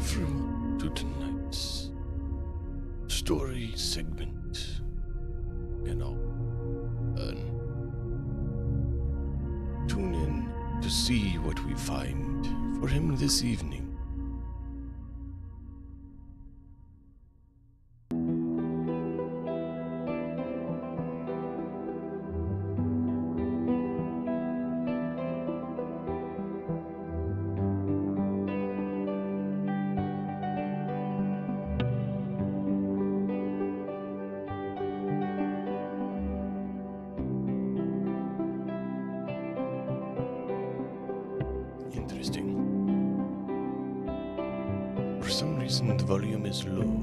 everyone to tonight's story segment. Tune in to see what we find for him this evening. Interesting. For some reason, the volume is low.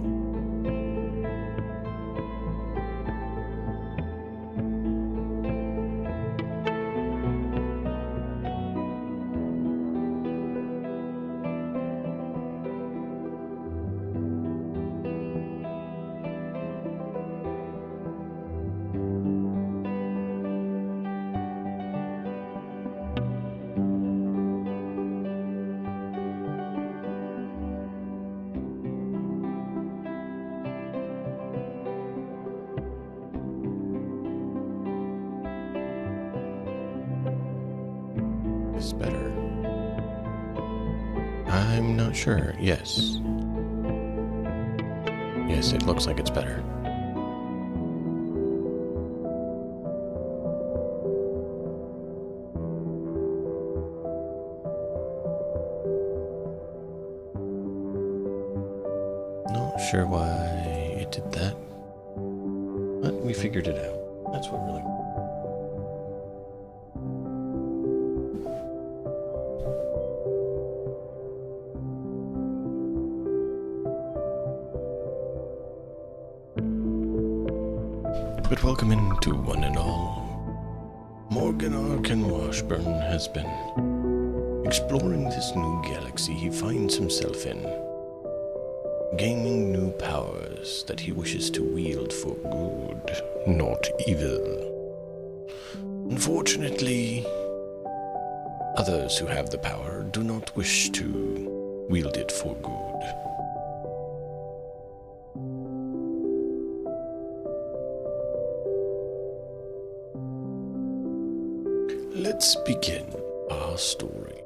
Is better. I'm not sure. Yes. Yes, it looks like it's better. Not sure why it did that, but we figured it out. That's what really. But welcome into one and all. Morgan Arkhan Washburne has been exploring this new galaxy he finds himself in, gaining new powers that he wishes to wield for good, not evil. Unfortunately, others who have the power do not wish to wield it for good. Let's begin our story.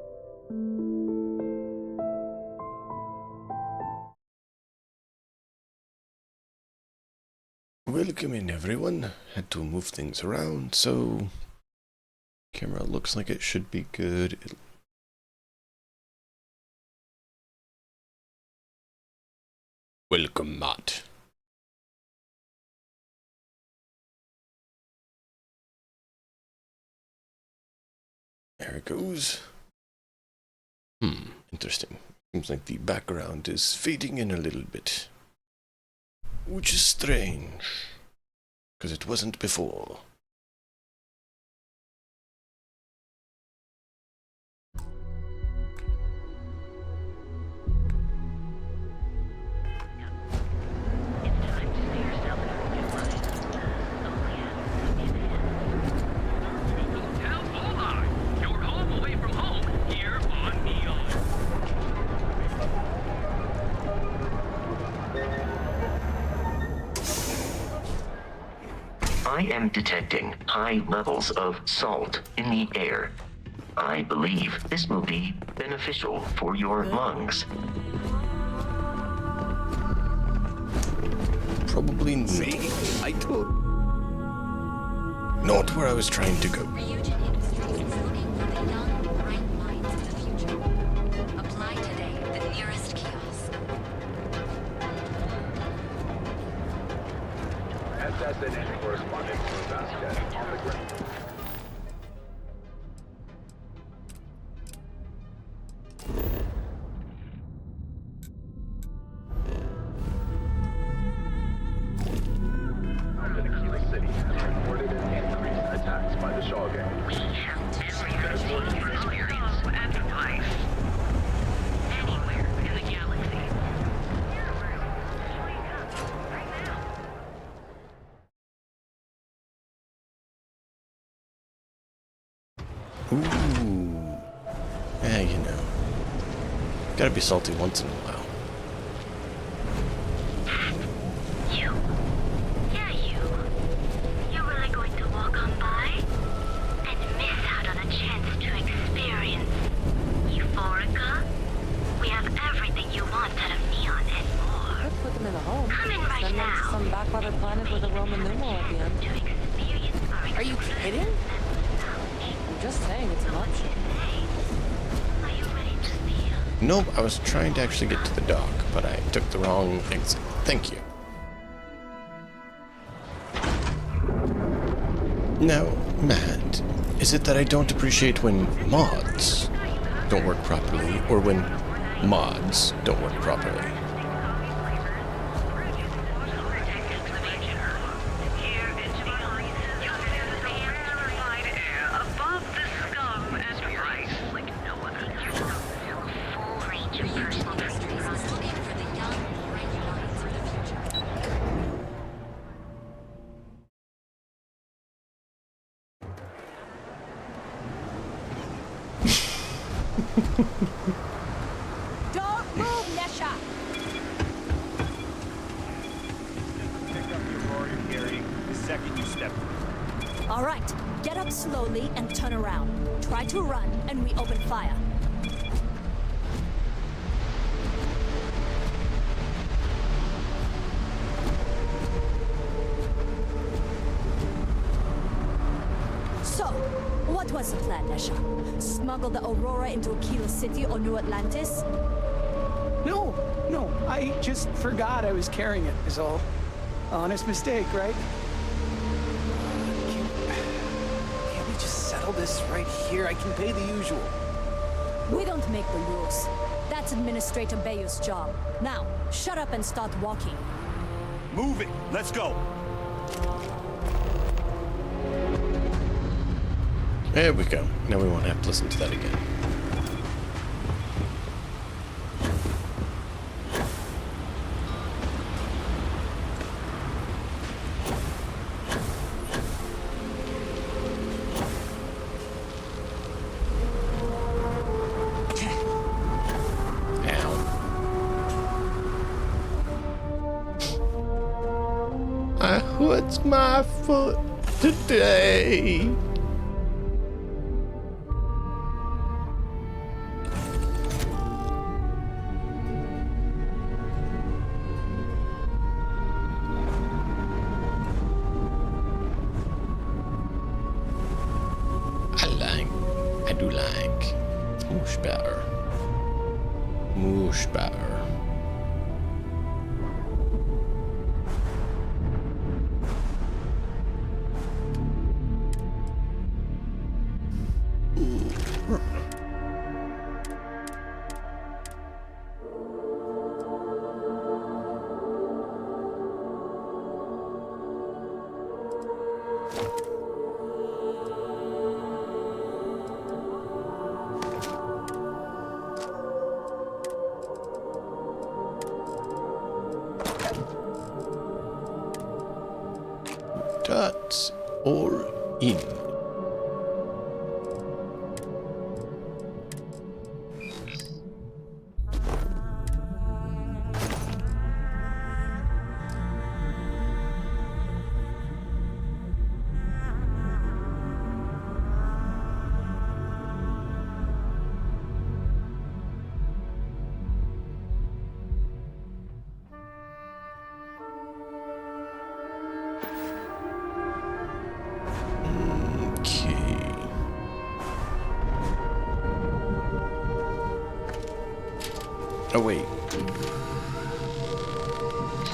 Welcome in, everyone. Had to move things around, so camera looks like it should be good. Welcome, Matt. There it goes. Interesting. Seems like the background is fading in a little bit. Which is strange, because it wasn't before. I am detecting high levels of salt in the air. I believe this will be beneficial for your lungs. Probably See? I told. not where I was trying to go. Ryujin Industries is looking for the young, bright minds of the future. Apply today at the nearest kiosk. SSN correspondent for Vasquez on the ground. Kilo City has reported an increased attacks by the Shaw gang. We have every experience and life. Anywhere in the galaxy. Ooh. Yeah, you know. Gotta be salty once in a while. it with a Roman numeral at the end. Are you kidding? I'm just saying it's an option. Nope, I was trying to actually get to the dock, but I took the wrong exit. Thank you. Now, Matt, is it that I don't appreciate when mods don't work properly, or when mods don't work properly? Don't move, Nesha! Pick up the Aurora you're carrying the second you step through. All right, get up slowly and turn around. Try to run, and we open fire. So, what was the plan, Nesha? Smuggle the Aurora into Aquila City or New Atlantis? No, I just forgot I was carrying it, is all. Honest mistake, right? Can't we just settle this right here? I can pay the usual. We don't make the rules. That's Administrator Bayou's job. Now, shut up and start walking. Move it! Let's go! There we go. Now we won't have to listen to that again. I hurt my foot today. I do like Washburne. Washburne. That's all in. Oh wait.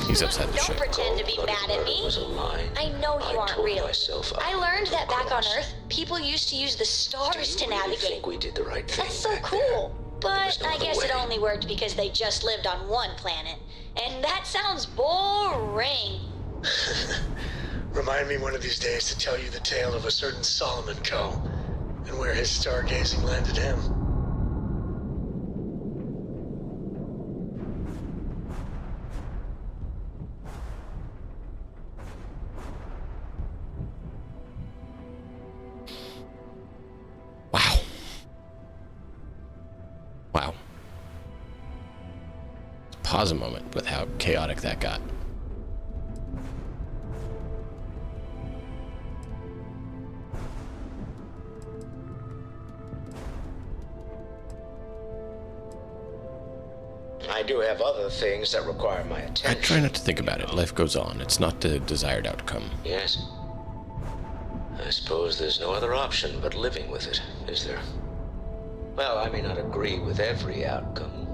He's upside the Don't ship. pretend to be mad at me. I know you aren't real. I learned that back on Earth, people used to use the stars to navigate. I think we did the right thing. That's so back cool. there. But There's no I other guess it way. only worked because they just lived on one planet. And that sounds boring. Remind me one of these days to tell you the tale of a certain Solomon Coe and where his stargazing landed him. Wow. Wow. Pause a moment with how chaotic that got. I do have other things that require my I attention. try not to think about it. Life goes on. It's not the desired outcome. Yes. I suppose there's no other option but living with it, is there? Well, I may not agree with every outcome,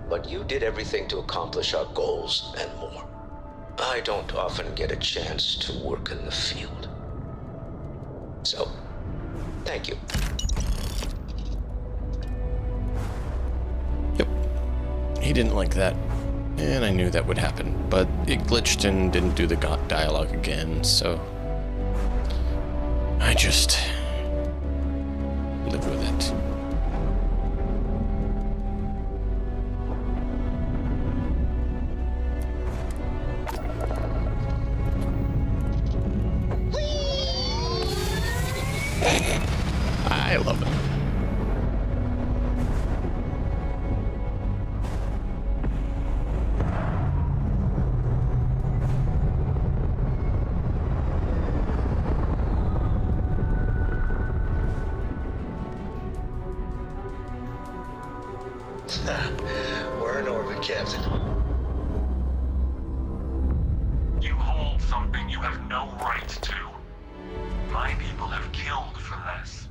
but you did everything to accomplish our goals and more. I don't often get a chance to work in the field. So, thank you. Yep. He didn't like that, and I knew that would happen, but it glitched and didn't do the dialogue again, so I just live with it. I love it. We're in orbit, Captain. You hold something you have no right to. My people have killed for less.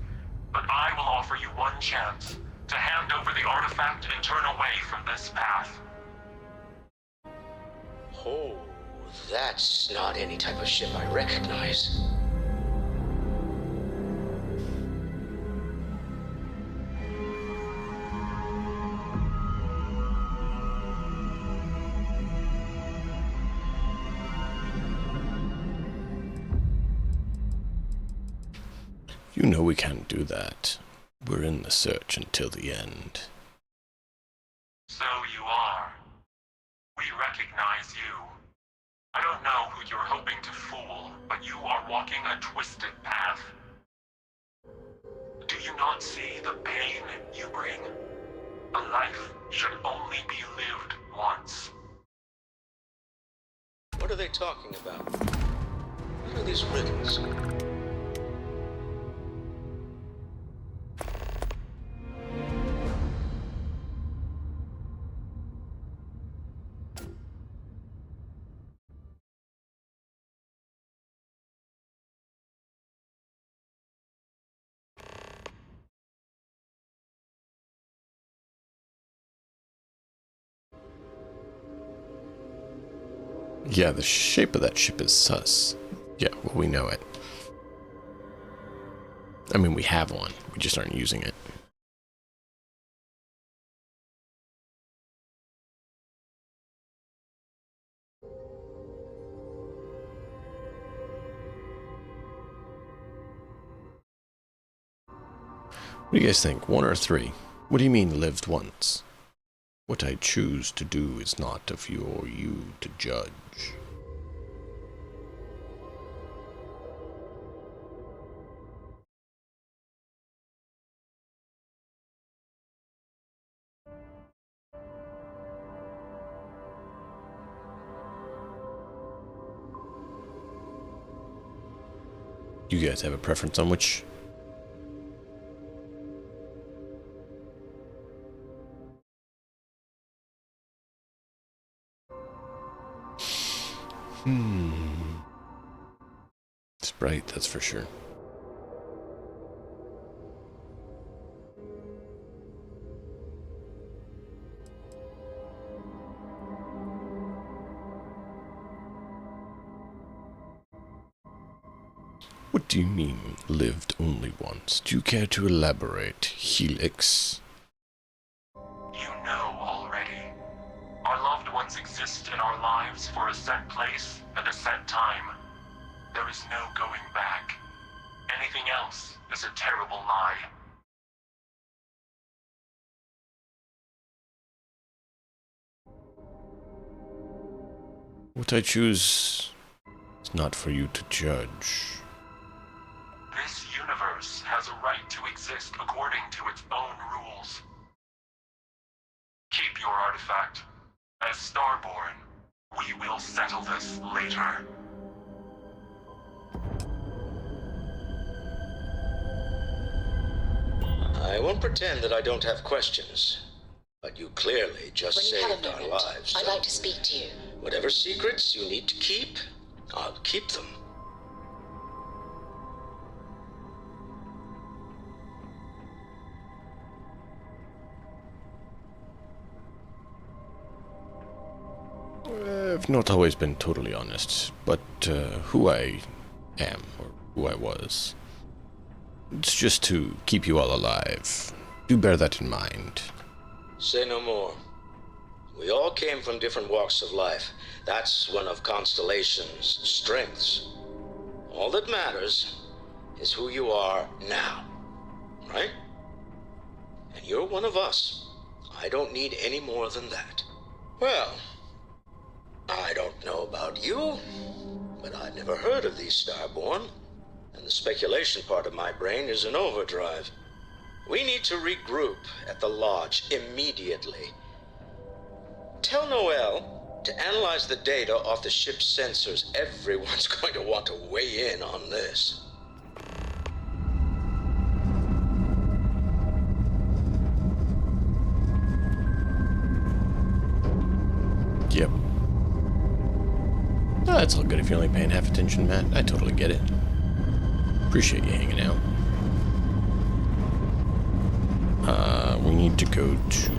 But I will offer you one chance to hand over the artifact and turn away from this path. Oh, that's not any type of ship I recognize. You know we can't do that. We're in the search until the end. So you are. We recognize you. I don't know who you're hoping to fool, but you are walking a twisted path. Do you not see the pain you bring? A life should only be lived once. What are they talking about? What are these riddles? Yeah, the shape of that ship is sus. Yeah, well, we know it. I mean, we have one. We just aren't using it. What do you guys think? 1 or 3? What do you mean, lived once? What I choose to do is not of you or you to judge. You guys have a preference on which? It's bright, that's for sure. What do you mean, lived only once? Do you care to elaborate, Helix? You know already. Our loved ones exist in our lives for a set place and a set time. There is no going back. Anything else is a terrible lie. What I choose is not for you to judge. This universe has a right to exist according to its own rules. Keep your artifact. As Starborn, we will settle this later. I won't pretend that I don't have questions, But you clearly just When you have a saved our moment, lives. I'd so like to speak to you. whatever secrets you need to keep, I'll keep them. I've not always been totally honest, but who I am, or who I was, it's just to keep you all alive. Do bear that in mind. Say no more. We all came from different walks of life. That's one of Constellation's strengths. All that matters is who you are now, right? And you're one of us. I don't need any more than that. Well, I don't know about you, but I've never heard of these Starborn, and the speculation part of my brain is in overdrive. We need to regroup at the lodge immediately. Tell Noel to analyze the data off the ship's sensors. Everyone's going to want to weigh in on this. Yep. Oh, that's all good if you're only paying half attention, Matt. I totally get it. Appreciate you hanging out. We need to go to...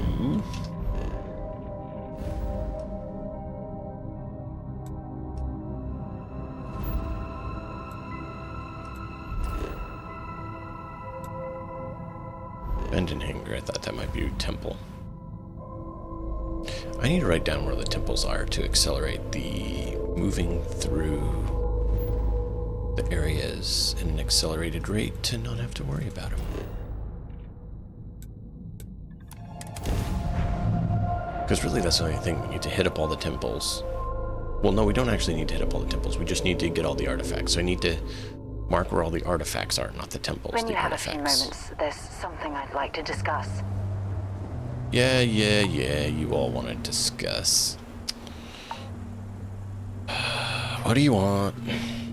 Bendenhanger. I thought that might be a temple. I need to write down where the temples are to accelerate the moving through the areas at an accelerated rate to not have to worry about them. Because really that's the only thing, we need to hit up all the temples. Well, no, we don't actually need to hit up all the temples, we just need to get all the artifacts. So I need to mark where all the artifacts are, not the temples, When the you have artifacts. a few moments, there's something I'd like to discuss. Yeah, you all want to discuss. What do you want?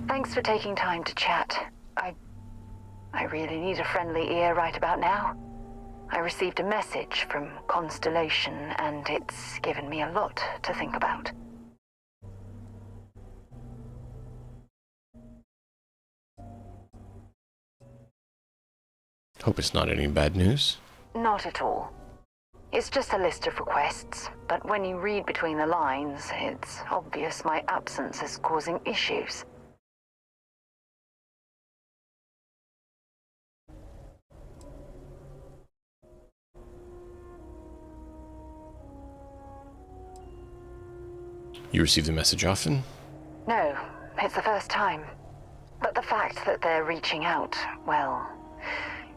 Thanks for taking time to chat. I really need a friendly ear right about now. I received a message from Constellation, and it's given me a lot to think about. Hope it's not any bad news. Not at all. It's just a list of requests, but when you read between the lines, it's obvious my absence is causing issues. You receive the message often? No, it's the first time. But the fact that they're reaching out, well,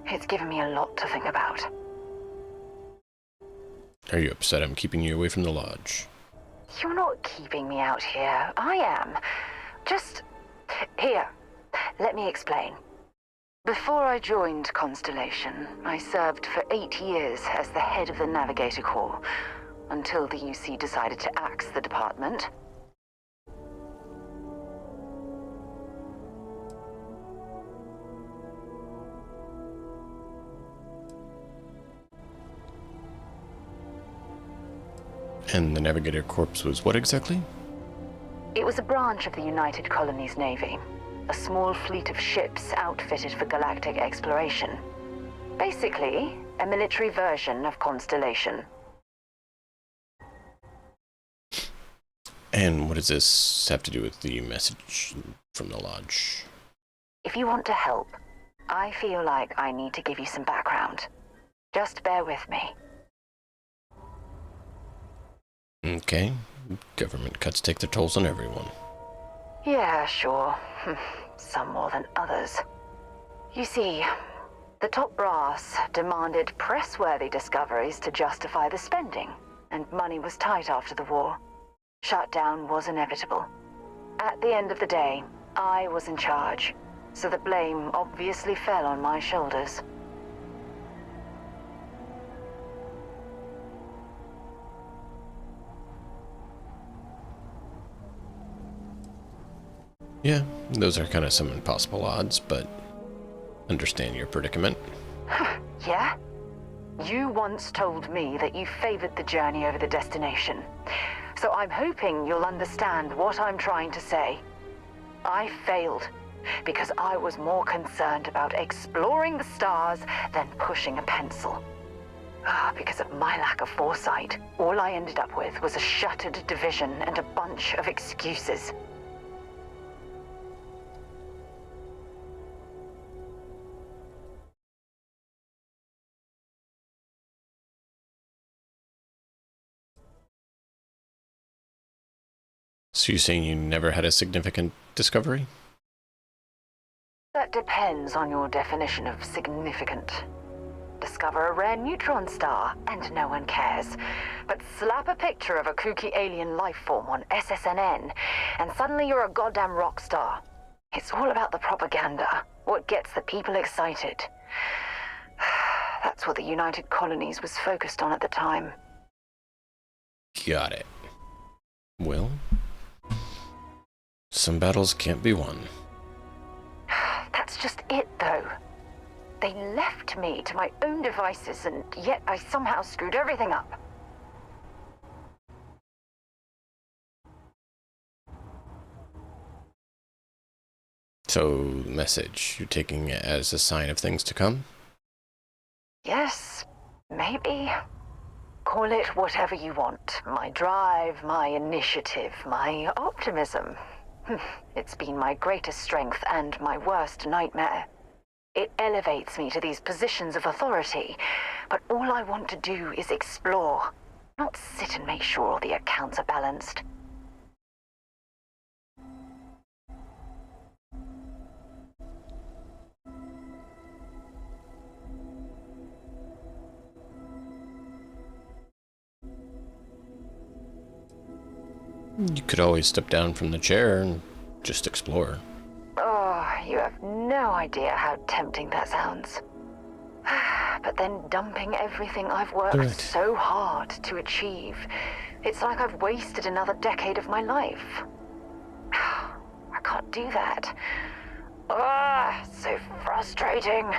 it's given me a lot to think about. Are you upset I'm keeping you away from the lodge? You're not keeping me out here. I am. Just... Here, let me explain. Before I joined Constellation, I served for 8 years as the head of the Navigator Corps, until the UC decided to axe the department. And the Navigator Corps was what exactly? It was a branch of the United Colonies Navy, a small fleet of ships outfitted for galactic exploration. Basically, a military version of Constellation. And what does this have to do with the message from the lodge? If you want to help, I feel like I need to give you some background. Just bear with me. Okay. Government cuts take their tolls on everyone. Yeah, sure. Some more than others. You see, the top brass demanded press-worthy discoveries to justify the spending, and money was tight after the war. Shutdown was inevitable. At the end of the day, I was in charge, so the blame obviously fell on my shoulders. Yeah, those are kind of some impossible odds, but understand your predicament. Yeah? You once told me that you favored the journey over the destination. So I'm hoping you'll understand what I'm trying to say. I failed because I was more concerned about exploring the stars than pushing a pencil. Because of my lack of foresight, all I ended up with was a shattered division and a bunch of excuses. So you're saying you never had a significant discovery? That depends on your definition of significant. Discover a rare neutron star, and no one cares. But slap a picture of a kooky alien life form on SSNN, and suddenly you're a goddamn rock star. It's all about the propaganda, what gets the people excited. That's what the United Colonies was focused on at the time. Got it. Well, some battles can't be won. That's just it, though. They left me to my own devices, and yet I somehow screwed everything up. So, message, you're taking it as a sign of things to come? Yes, maybe. Call it whatever you want. My drive, my initiative, my optimism. It's been my greatest strength and my worst nightmare. It elevates me to these positions of authority, but all I want to do is explore, not sit and make sure all the accounts are balanced. You could always step down from the chair and just explore. Oh, you have no idea how tempting that sounds. But then dumping everything I've worked so hard to achieve, it's like I've wasted another decade of my life. I can't do that. So frustrating.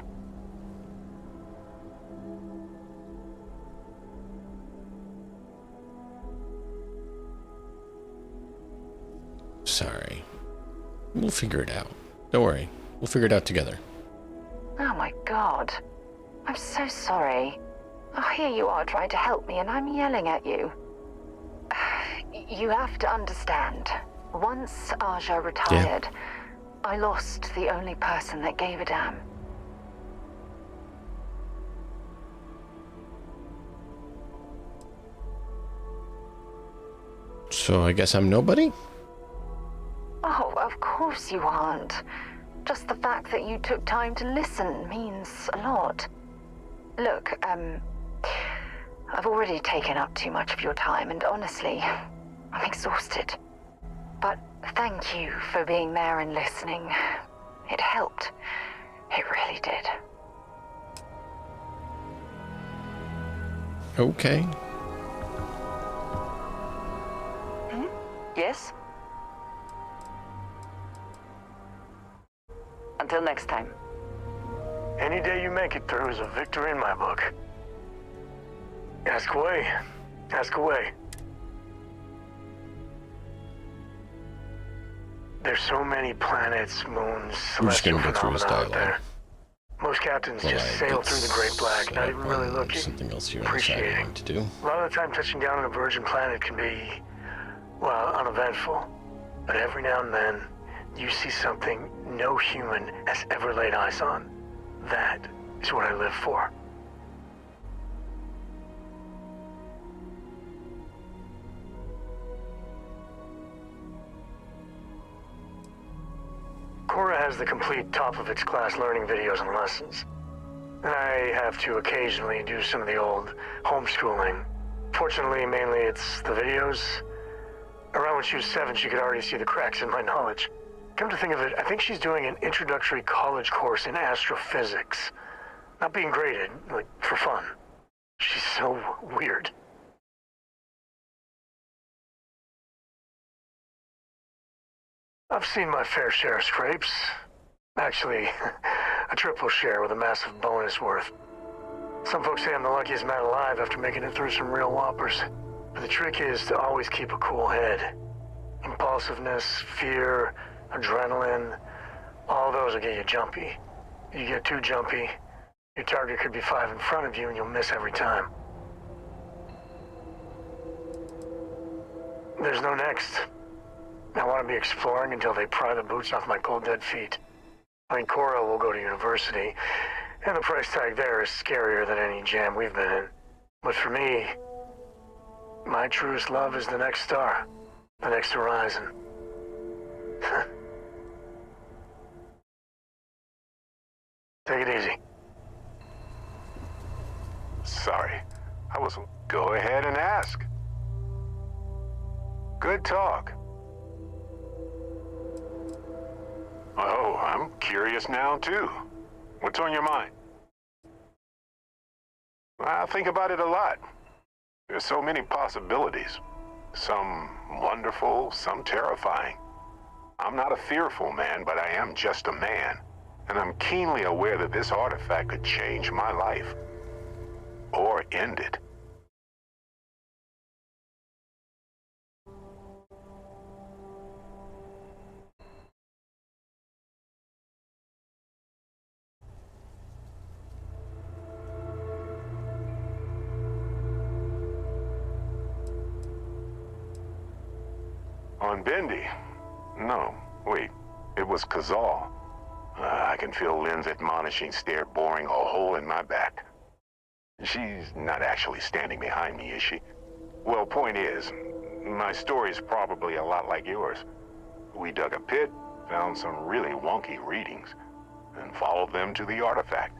Sorry. We'll figure it out. Don't worry. We'll figure it out together. Oh my God. I'm so sorry. Oh, here you are trying to help me and I'm yelling at you. You have to understand. Once Aja retired, I lost the only person that gave a damn. So I guess I'm nobody? Oh, of course you aren't. Just the fact that you took time to listen means a lot. Look, I've already taken up too much of your time, and honestly, I'm exhausted. But thank you for being there and listening. It helped. It really did. Okay. Yes? Until next time. Any day you make it through is a victory in my book. Ask away. Ask away. There's so many planets, moons, celestial phenomena out there. Most captains just sail through the Great Black, not even really looking, something else here appreciating. to do. A lot of the time touching down on a virgin planet can be, well, uneventful. But every now and then, you see something no human has ever laid eyes on. That is what I live for. Cora has the complete top-of-its-class learning videos and lessons. And I have to occasionally do some of the old homeschooling. Fortunately, mainly it's the videos. Around when she was 7, she could already see the cracks in my knowledge. Come to think of it, I think she's doing an introductory college course in astrophysics. Not being graded, like, for fun. She's so weird. I've seen my fair share of scrapes. Actually, a triple share with a massive bonus worth. Some folks say I'm the luckiest man alive after making it through some real whoppers. But the trick is to always keep a cool head. Impulsiveness, fear, adrenaline, all those will get you jumpy. You get too jumpy, your target could be 5 in front of you and you'll miss every time. There's no next. I want to be exploring until they pry the boots off my cold dead feet. I mean, Cora will go to university, and the price tag there is scarier than any jam we've been in. But for me, my truest love is the next star, the next horizon. Take it easy. Sorry, I was... Go ahead and ask. Good talk. Oh, I'm curious now, too. What's on your mind? I think about it a lot. There's so many possibilities. Some wonderful, some terrifying. I'm not a fearful man, but I am just a man. And I'm keenly aware that this artifact could change my life. Or end it. On Bendy? No, wait. It was Kazal. I can feel Lynn's admonishing stare boring a hole in my back. She's not actually standing behind me, is she? Well, point is, my story's probably a lot like yours. We dug a pit, found some really wonky readings, and followed them to the artifact.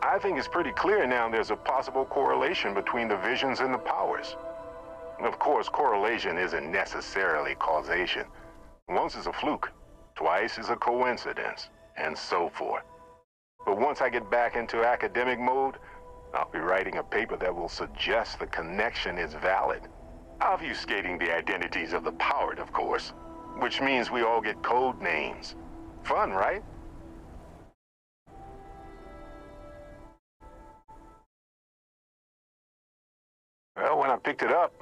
I think it's pretty clear now there's a possible correlation between the visions and the powers. Of course, correlation isn't necessarily causation. Once is a fluke, twice is a coincidence, and so forth. But once I get back into academic mode, I'll be writing a paper that will suggest the connection is valid. Obfuscating the identities of the powered, of course, which means we all get code names. Fun, right? Well, when I picked it up,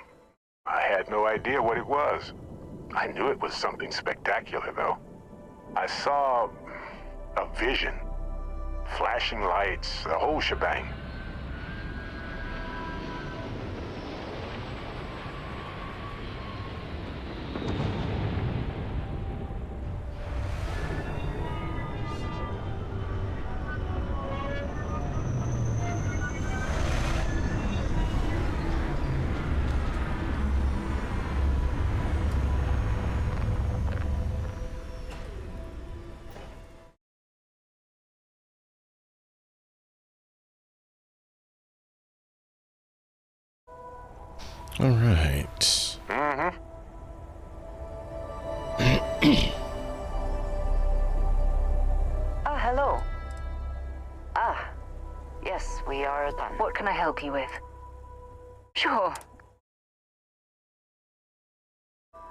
I had no idea what it was. I knew it was something spectacular, though. I saw a vision, flashing lights, the whole shebang. All right. Mm-hmm. Ah, hello. Ah, yes, we are done. What can I help you with? Sure.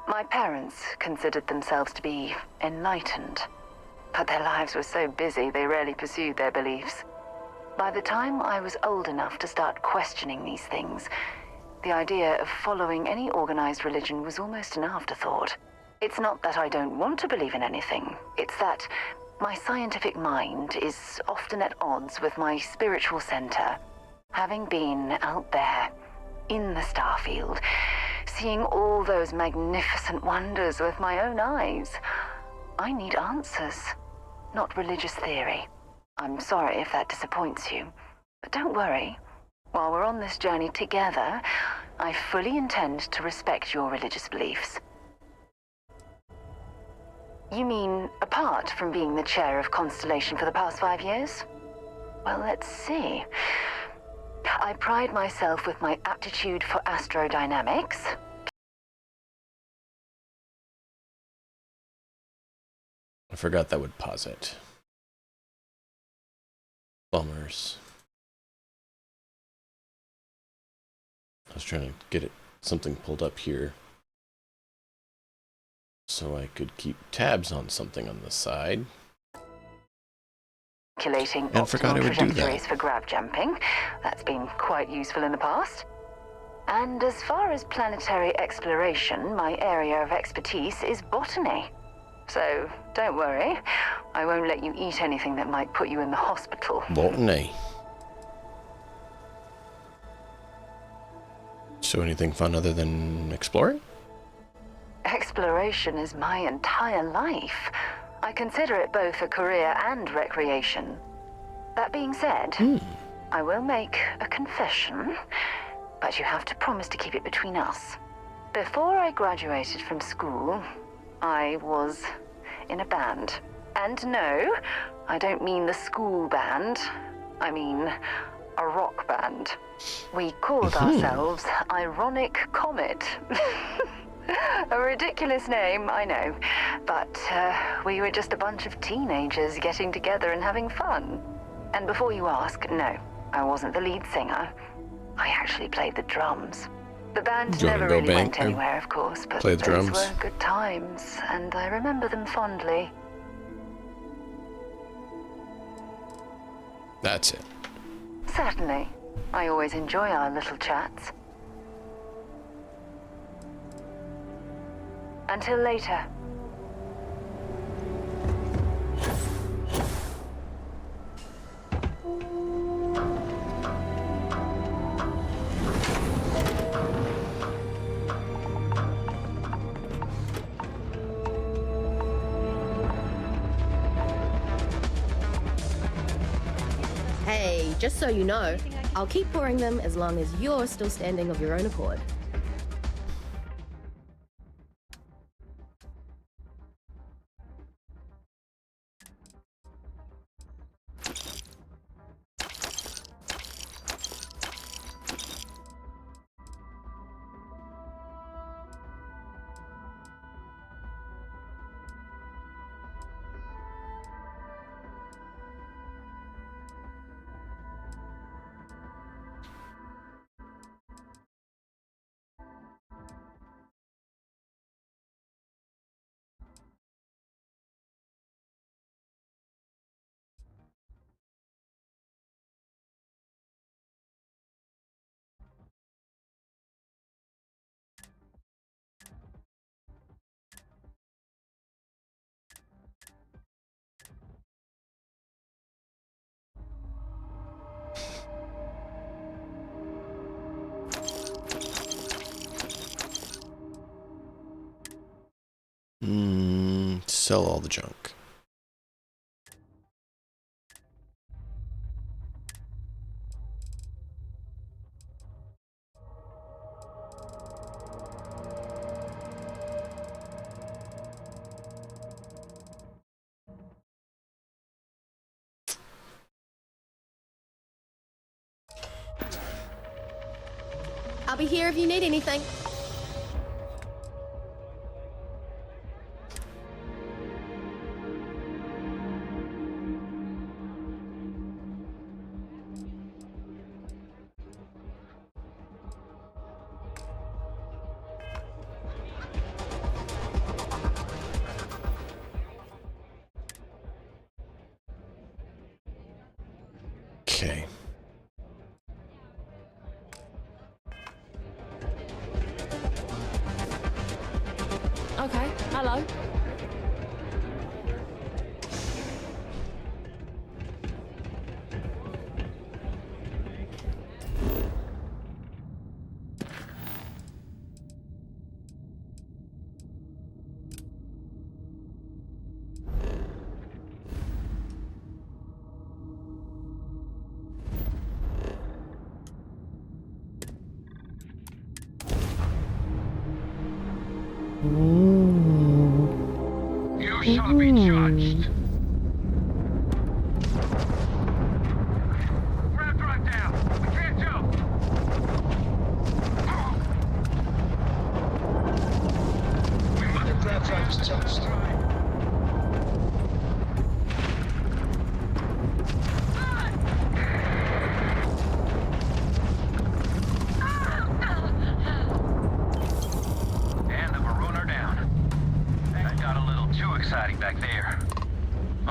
My parents considered themselves to be enlightened, but their lives were so busy they rarely pursued their beliefs. By the time I was old enough to start questioning these things, the idea of following any organized religion was almost an afterthought. It's not that I don't want to believe in anything. It's that my scientific mind is often at odds with my spiritual center. Having been out there, in the Starfield, seeing all those magnificent wonders with my own eyes, I need answers, not religious theory. I'm sorry if that disappoints you, but don't worry. While we're on this journey together, I fully intend to respect your religious beliefs. You mean apart from being the chair of Constellation for the past 5 years? Well, let's see. I pride myself with my aptitude for astrodynamics. I forgot that would pause it. Bummers. I was trying to get something pulled up here so I could keep tabs on something on the side. Calculating optimal trajectories for grab jumping. That's been quite useful in the past. And as far as planetary exploration, my area of expertise is botany. So don't worry, I won't let you eat anything that might put you in the hospital. Botany. So anything fun other than exploring? Exploration is my entire life. I consider it both a career and recreation. That being said, I will make a confession, but you have to promise to keep it between us. Before I graduated from school, I was in a band. And no, I don't mean the school band. I mean a rock band. We called ourselves Ironic Comet. A ridiculous name, I know. But we were just a bunch of teenagers getting together and having fun. And before you ask, no, I wasn't the lead singer. I actually played the drums. The band never really went anywhere, of course, but those were good times, and I remember them fondly. That's it. Certainly. I always enjoy our little chats. Until later. Hey, just so you know, I'll keep pouring them as long as you're still standing of your own accord. Sell all the junk. I'll be here if you need anything. Okay. Okay, hello.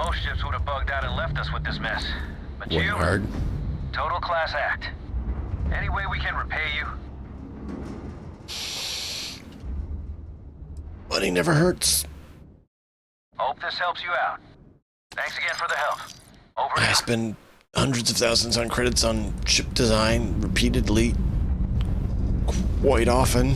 Most ships would have bugged out and left us with this mess. But Went you, hard. total class act. Any way we can repay you? Money never hurts. Hope this helps you out. Thanks again for the help. Over and I out. spend hundreds of thousands on credits on ship design repeatedly, quite often.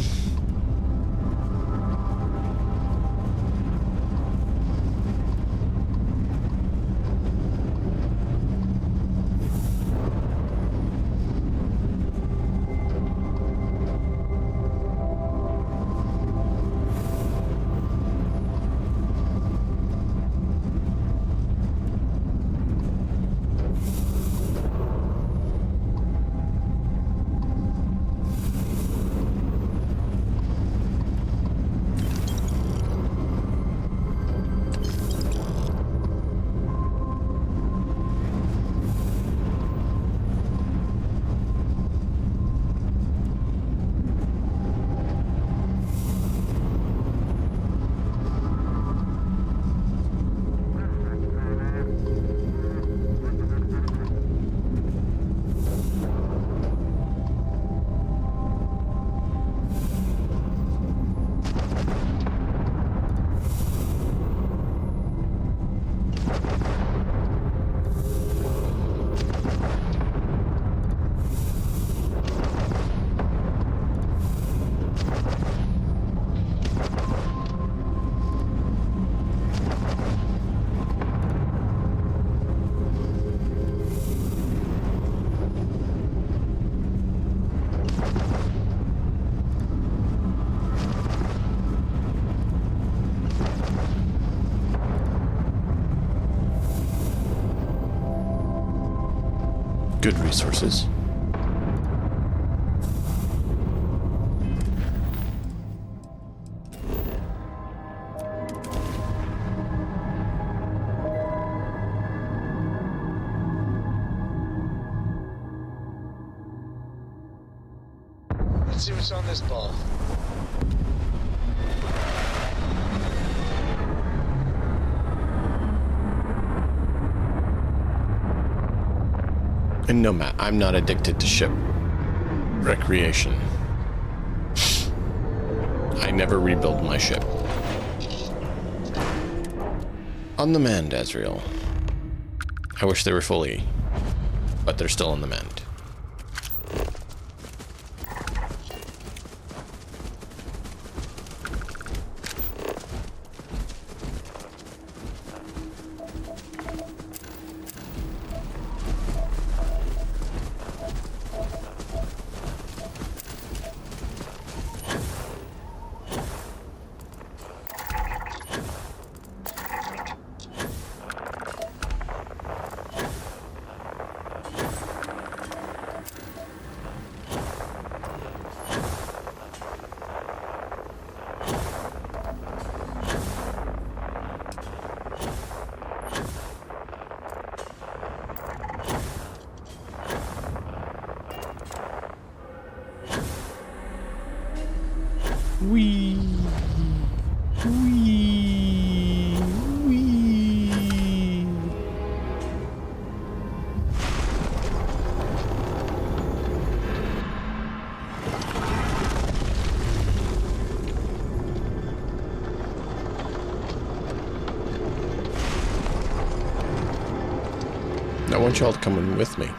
Good resources. Let's see what's on this ball. And no, Matt, I'm not addicted to ship recreation. I never rebuild my ship. On the mend, Azrael. I wish they were fully, but they're still on the mend. Wee. Wee. Wee. I want y'all to come in with me.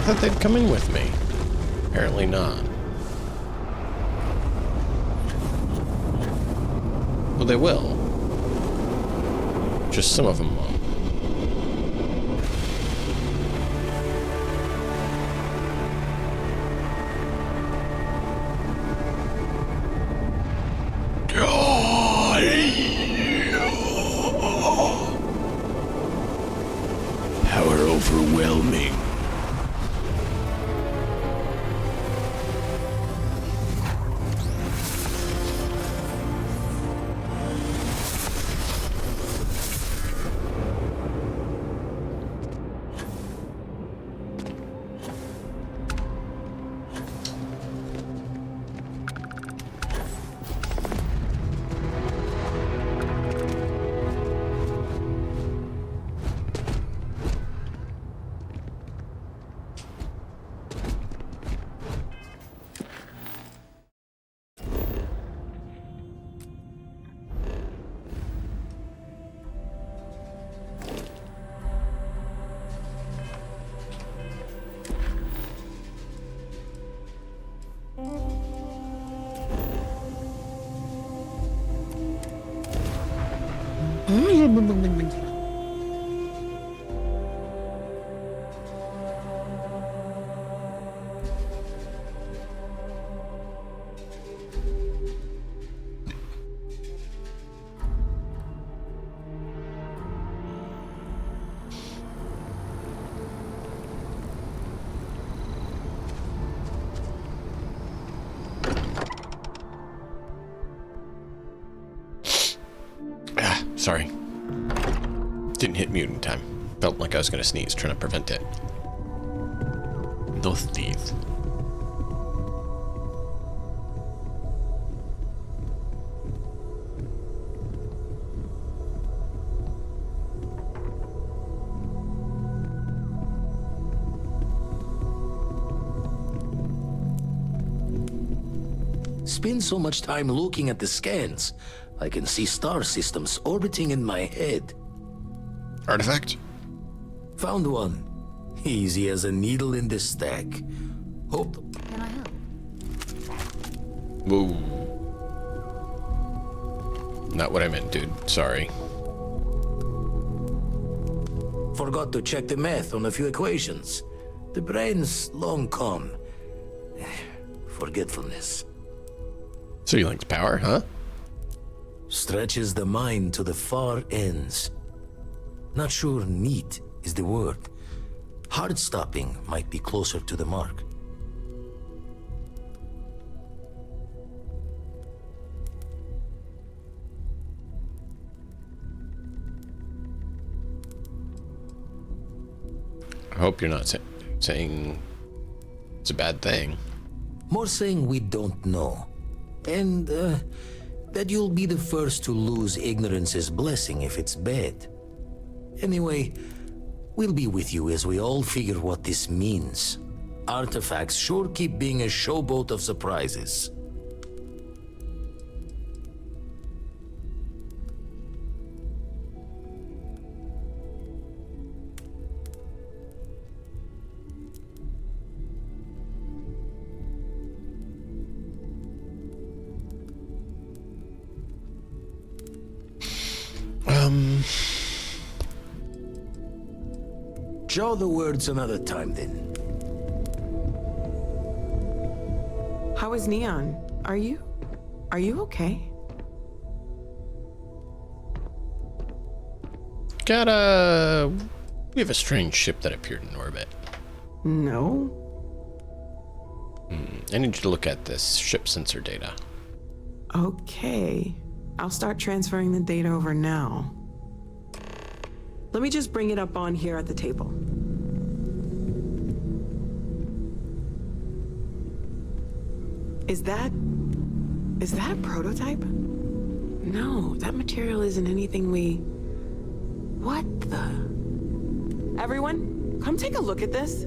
I thought they'd come in with me. Apparently not. Well, they will. Just some of them won't. Power overwhelming. Sorry. Didn't hit mute in time. Felt like I was gonna sneeze, trying to prevent it. Those thieves. Spend so much time looking at the scans. I can see star systems orbiting in my head. Artifact? Found one. Easy as a needle in the stack. Hope. Can I help? Whoa. Not what I meant, dude. Sorry. Forgot to check the math on a few equations. The brain's long gone. Forgetfulness. So you linked power, huh? Stretches the mind to the far ends. Not sure neat is the word. Hard stopping might be closer to the mark. I hope you're not saying it's a bad thing. More saying we don't know. And, that you'll be the first to lose ignorance's blessing if it's bad. Anyway, we'll be with you as we all figure what this means. Artifacts sure keep being a showboat of surprises. Jaw the words another time, then. How is Neon? Are you okay? We have a strange ship that appeared in orbit. No. I need you to look at this ship sensor data. Okay. I'll start transferring the data over now. Let me just bring it up on here at the table. Is that a prototype? No, that material isn't anything we... What the... Everyone, come take a look at this.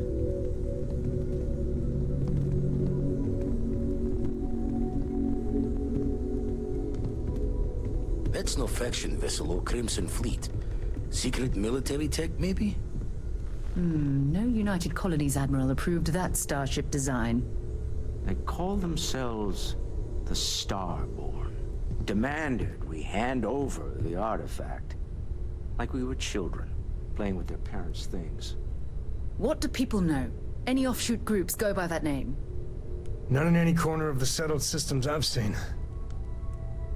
That's no faction vessel or Crimson Fleet. Secret military tech, maybe? No United Colonies Admiral approved that starship design. They call themselves the Starborn. Demanded we hand over the artifact. Like we were children, playing with their parents' things. What do people know? Any offshoot groups go by that name? Not in any corner of the settled systems I've seen.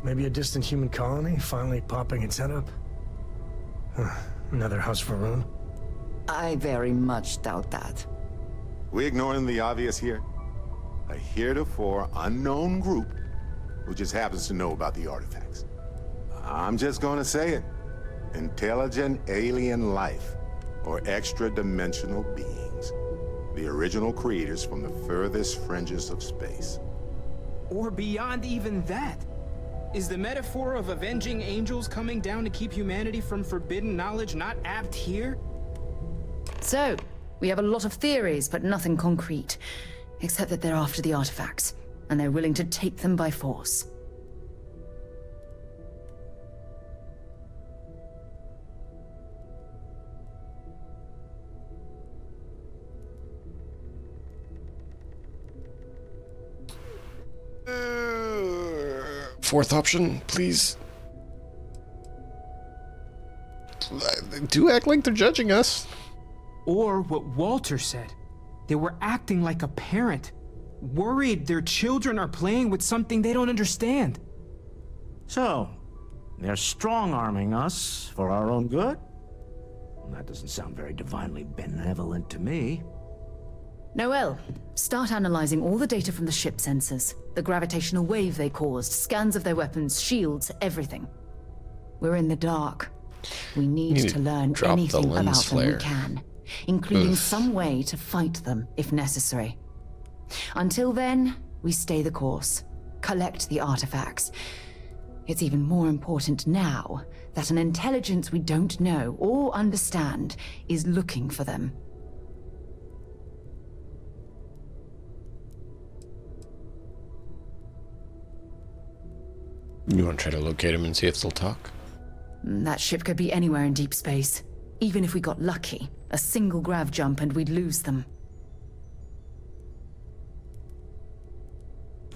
Maybe a distant human colony finally popping its head up? Another house for Rune? I very much doubt that. We ignoring the obvious here? A heretofore unknown group who just happens to know about the artifacts. I'm just gonna say it. Intelligent alien life, or extra-dimensional beings. The original creators from the furthest fringes of space. Or beyond even that. Is the metaphor of avenging angels coming down to keep humanity from forbidden knowledge not apt here? So, we have a lot of theories, but nothing concrete. Except that they're after the artifacts, and they're willing to take them by force. Fourth option, please. They do act like they're judging us. Or what Walter said. They were acting like a parent. Worried their children are playing with something they don't understand. So, they're strong-arming us for our own good? Well, that doesn't sound very divinely benevolent to me. Noel, start analyzing all the data from the ship sensors. The gravitational wave they caused, scans of their weapons, shields, everything. We're in the dark. We need to learn anything about them we can, including some way to fight them if necessary. Until then, we stay the course, collect the artifacts. It's even more important now that an intelligence we don't know or understand is looking for them. You want to try to locate them and see if they'll talk? That ship could be anywhere in deep space. Even if we got lucky, a single grav jump and we'd lose them.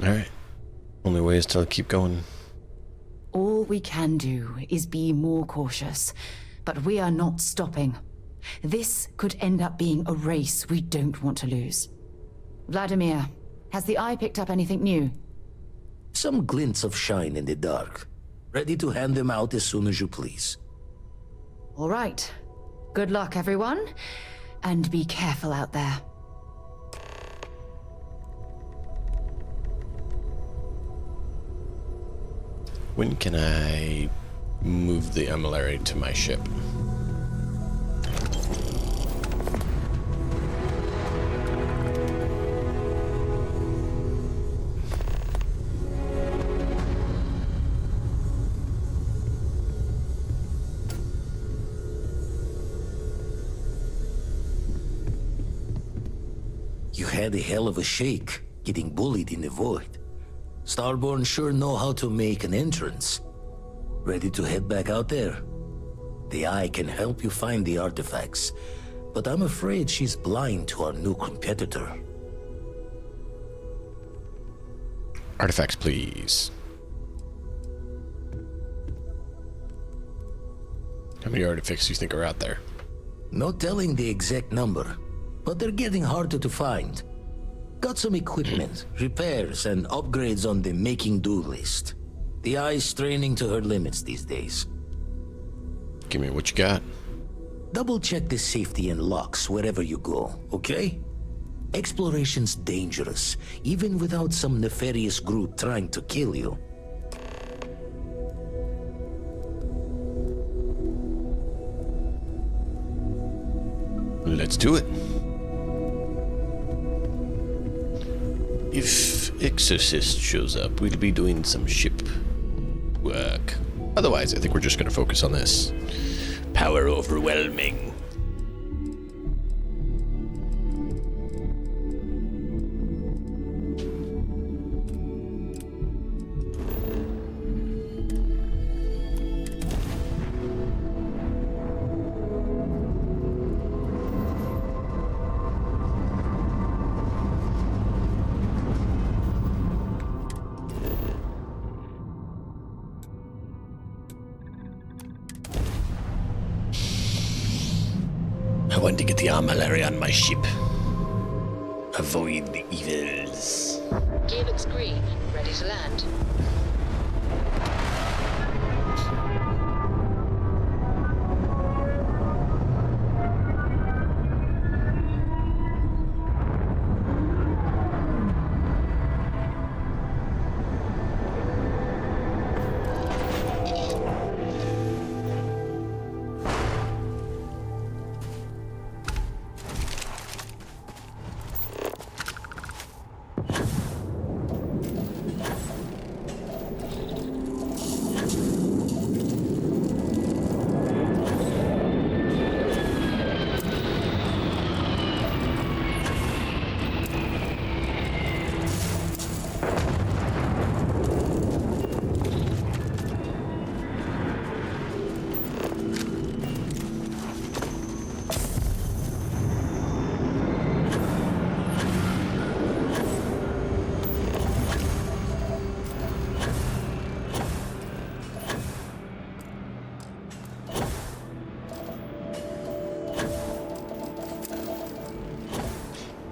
Alright. Only way is to keep going. All we can do is be more cautious, but we are not stopping. This could end up being a race we don't want to lose. Vladimir, has the Eye picked up anything new? Some glints of shine in the dark. Ready to hand them out as soon as you please. All right. Good luck, everyone. And be careful out there. When can I move the emulary to my ship? You had a hell of a shake, getting bullied in the void. Starborn sure know how to make an entrance. Ready to head back out there? The Eye can help you find the artifacts, but I'm afraid she's blind to our new competitor. Artifacts, please. How many artifacts do you think are out there? No telling the exact number, but they're getting harder to find. Got some equipment, repairs, and upgrades on the making-do list. The Eye's straining to her limits these days. Give me what you got. Double-check the safety and locks wherever you go, okay? Exploration's dangerous, even without some nefarious group trying to kill you. Let's do it. If Exorcist shows up, we'll be doing some ship work. Otherwise, I think we're just going to focus on this. Power overwhelming. I want to get the armillary on my ship. Avoid the evils. Gear looks green. Ready to land.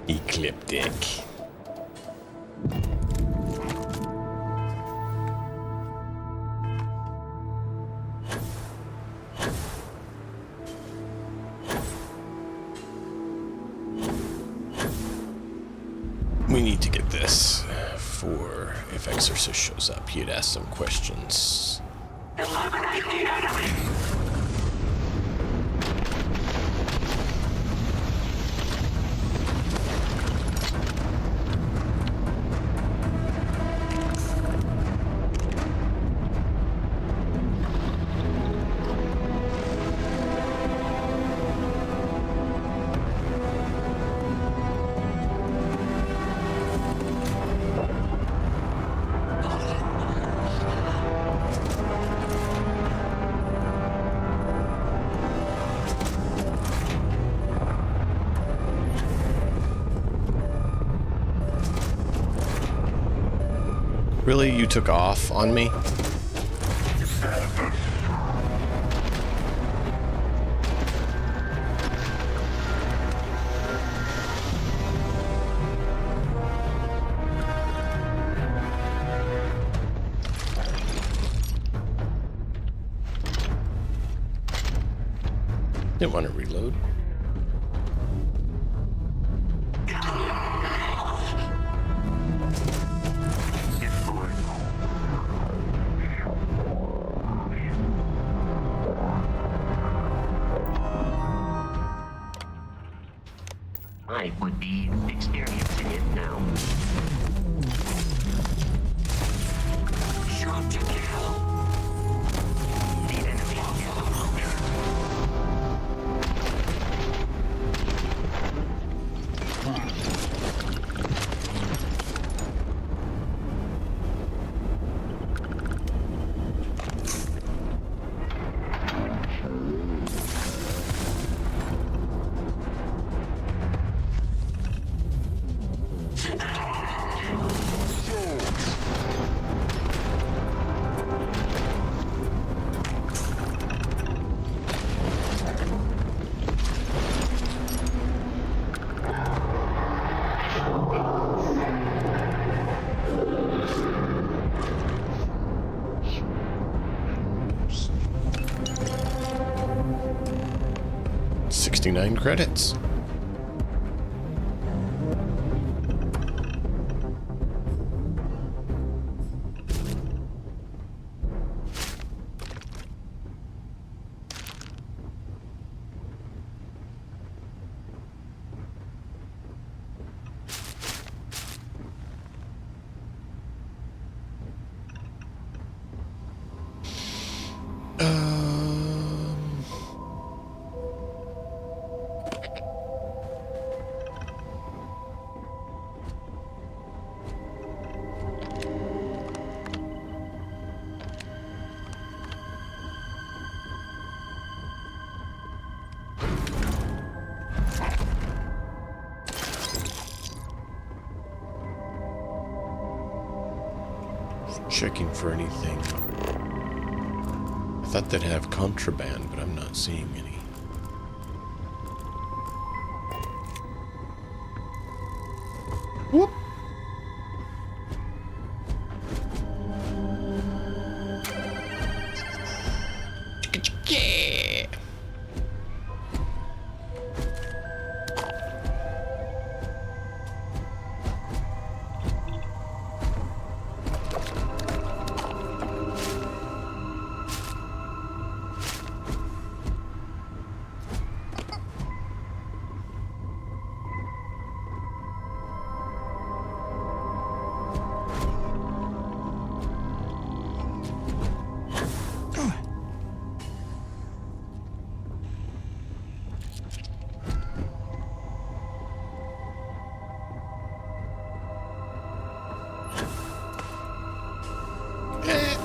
Ecliptic. We need to get this for if Exorcist shows up. He'd ask some questions. Eliminate the enemy. Really? You took off on me? Didn't want to reload. I would be experiencing it now. Shot to kill. The enemy is approaching. 69 credits. Checking for anything. I thought they'd have contraband, but I'm not seeing any. Whoop. Yeah.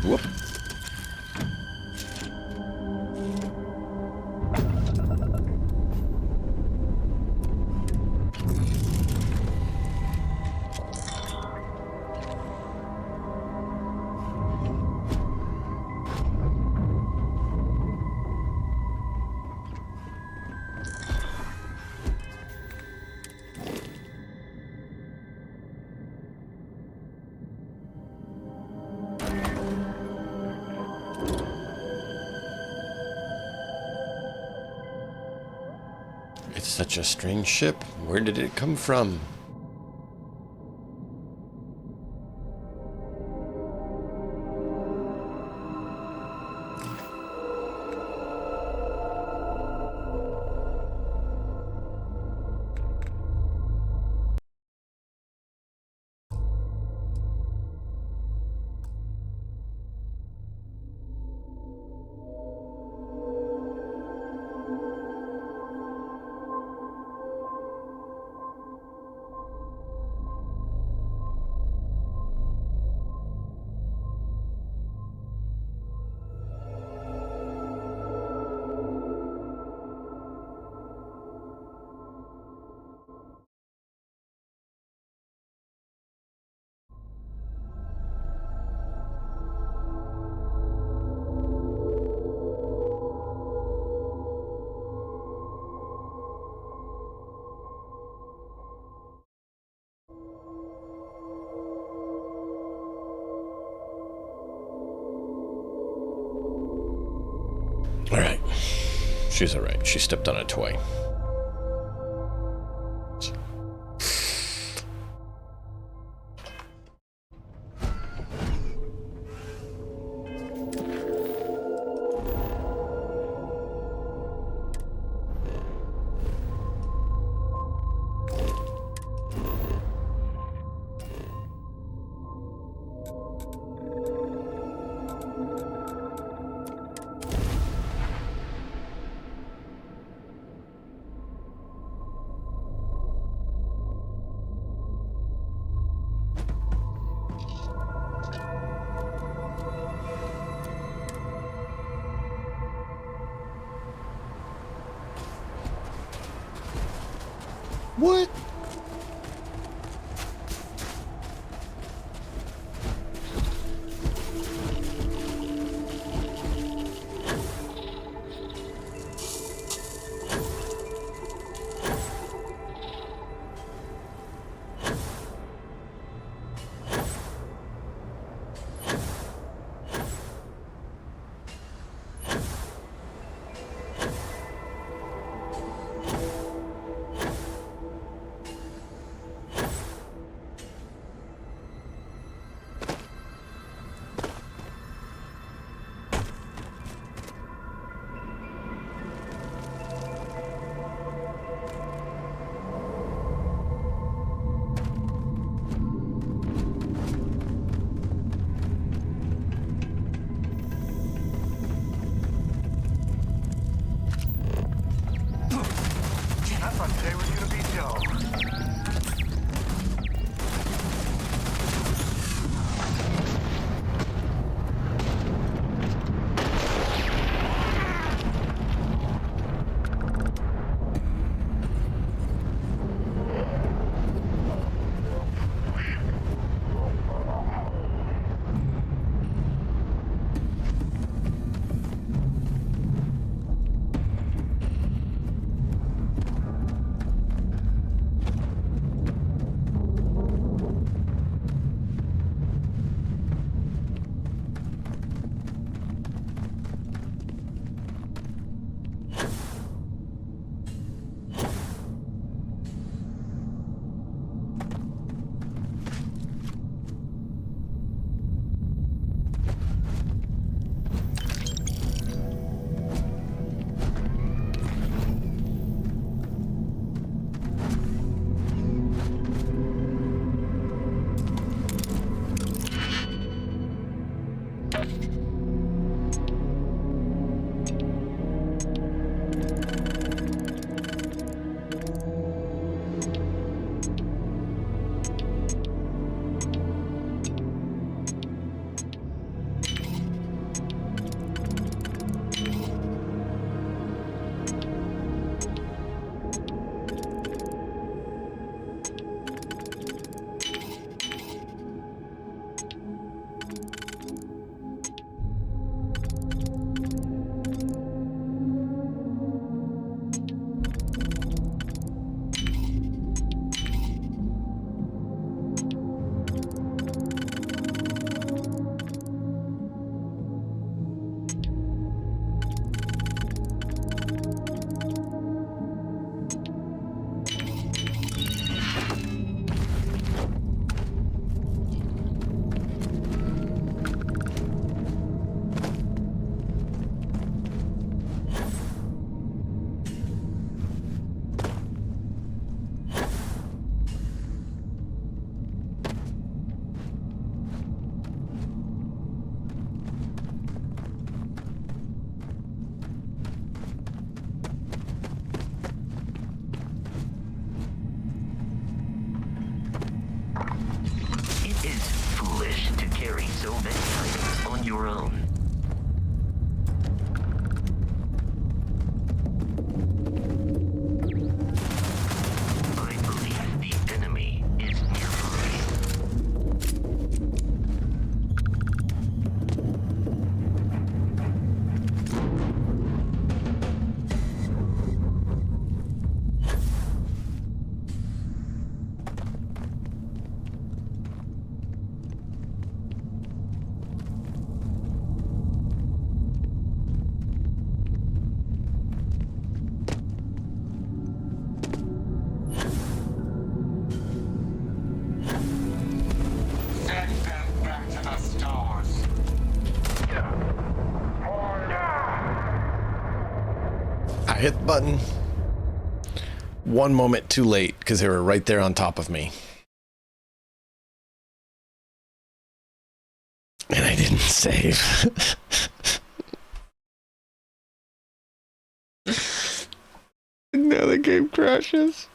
Whoop. It's such a strange ship. Where did it come from? Alright. She's alright. She stepped on a toy. What? It is foolish to carry so many items on your own. I believe the enemy is nearby. I hit the button one moment too late because they were right there on top of me. And I didn't save. Now the game crashes.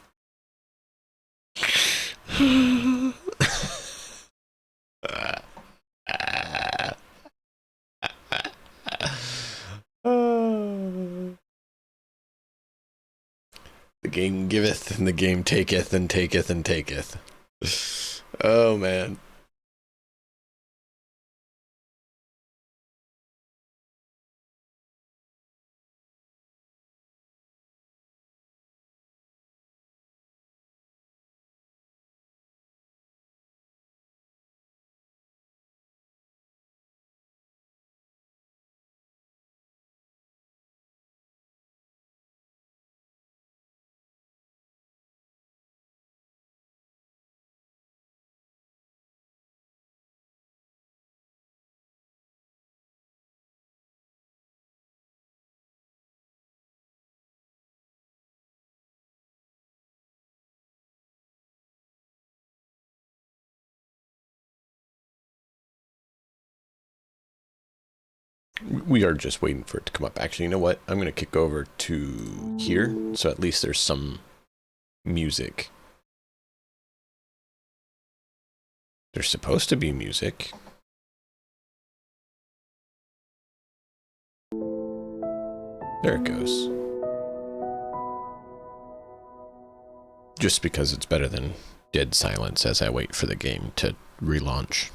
The game giveth, and the game taketh, and taketh, and taketh. Oh, man. We are just waiting for it to come up. Actually, you know what? I'm going to kick over to here, so at least there's some music. There's supposed to be music. There it goes. Just because it's better than dead silence as I wait for the game to relaunch.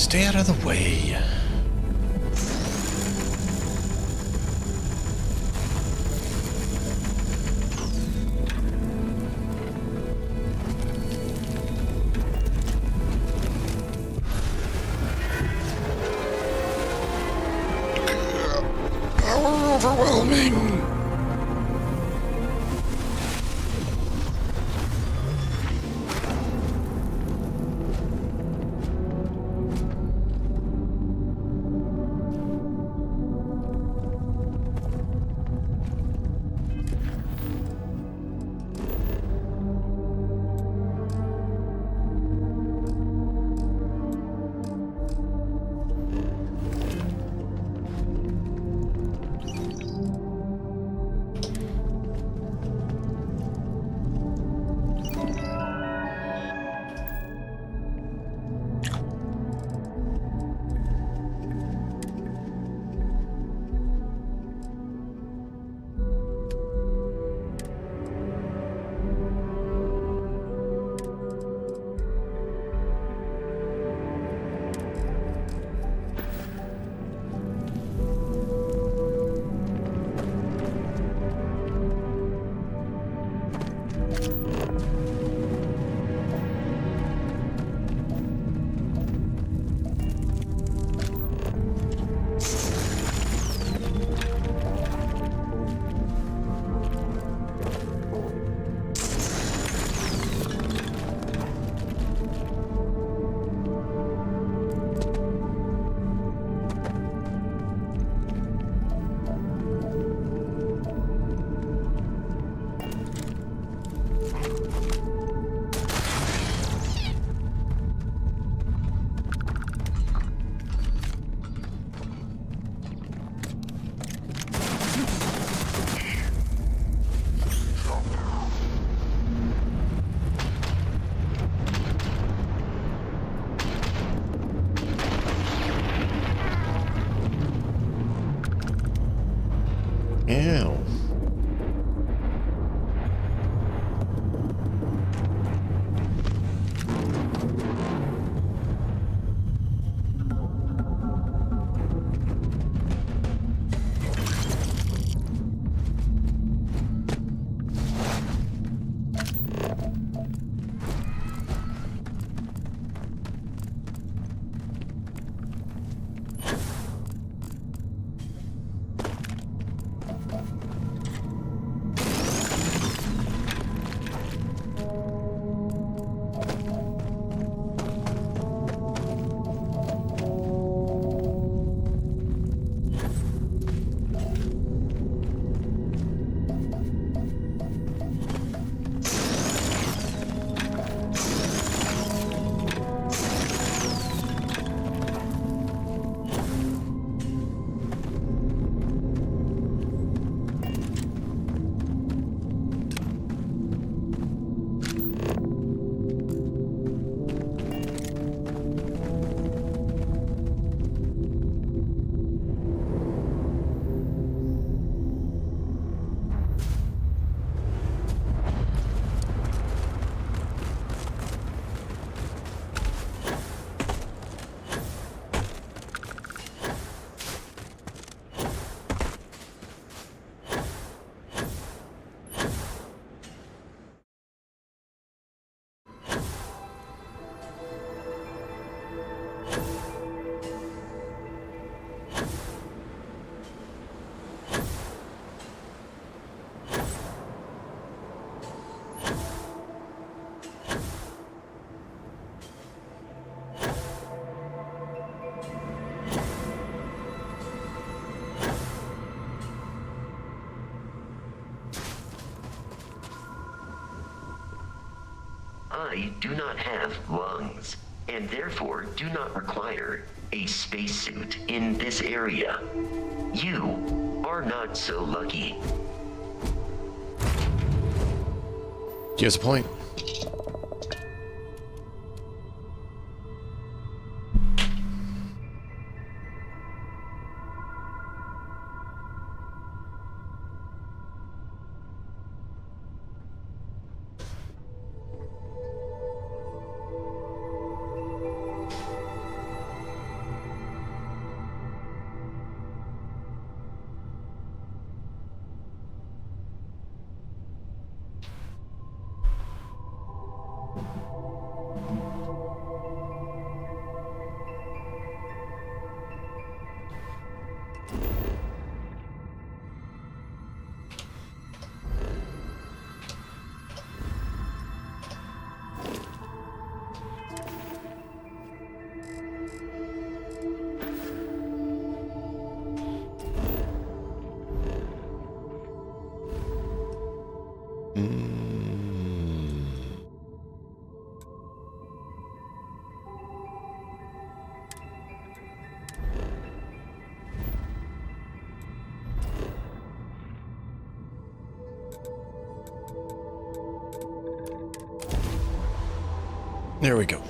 Stay out of the way. Power overwhelming. Ew. I do not have lungs, and therefore do not require a spacesuit in this area. You are not so lucky. He has a point. There we go.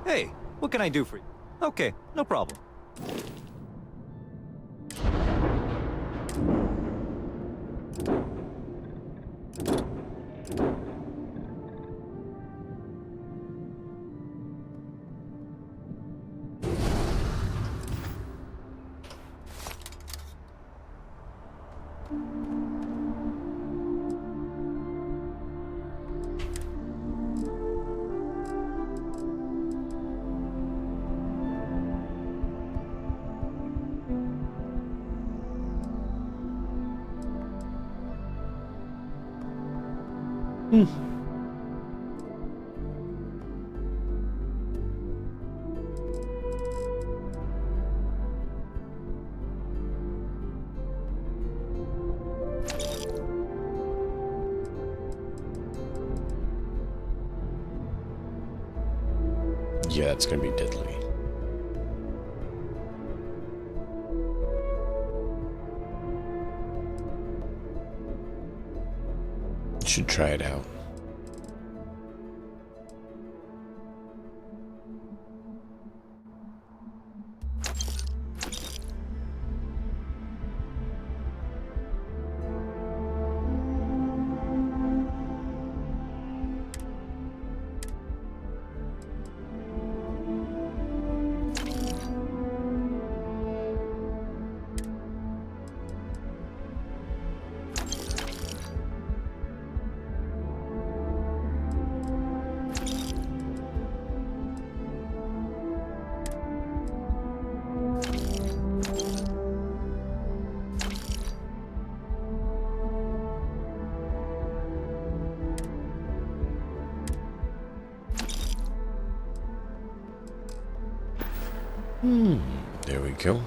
Hey, what can I do for you? Okay, no problem. Yeah, it's gonna be deadly. Should try it out. There we go.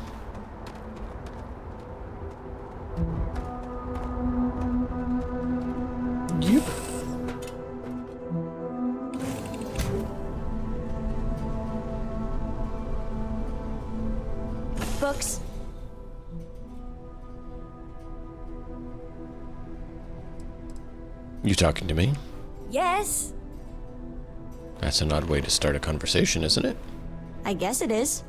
Yep. Books. You talking to me? Yes. That's an odd way to start a conversation, isn't it? I guess it is.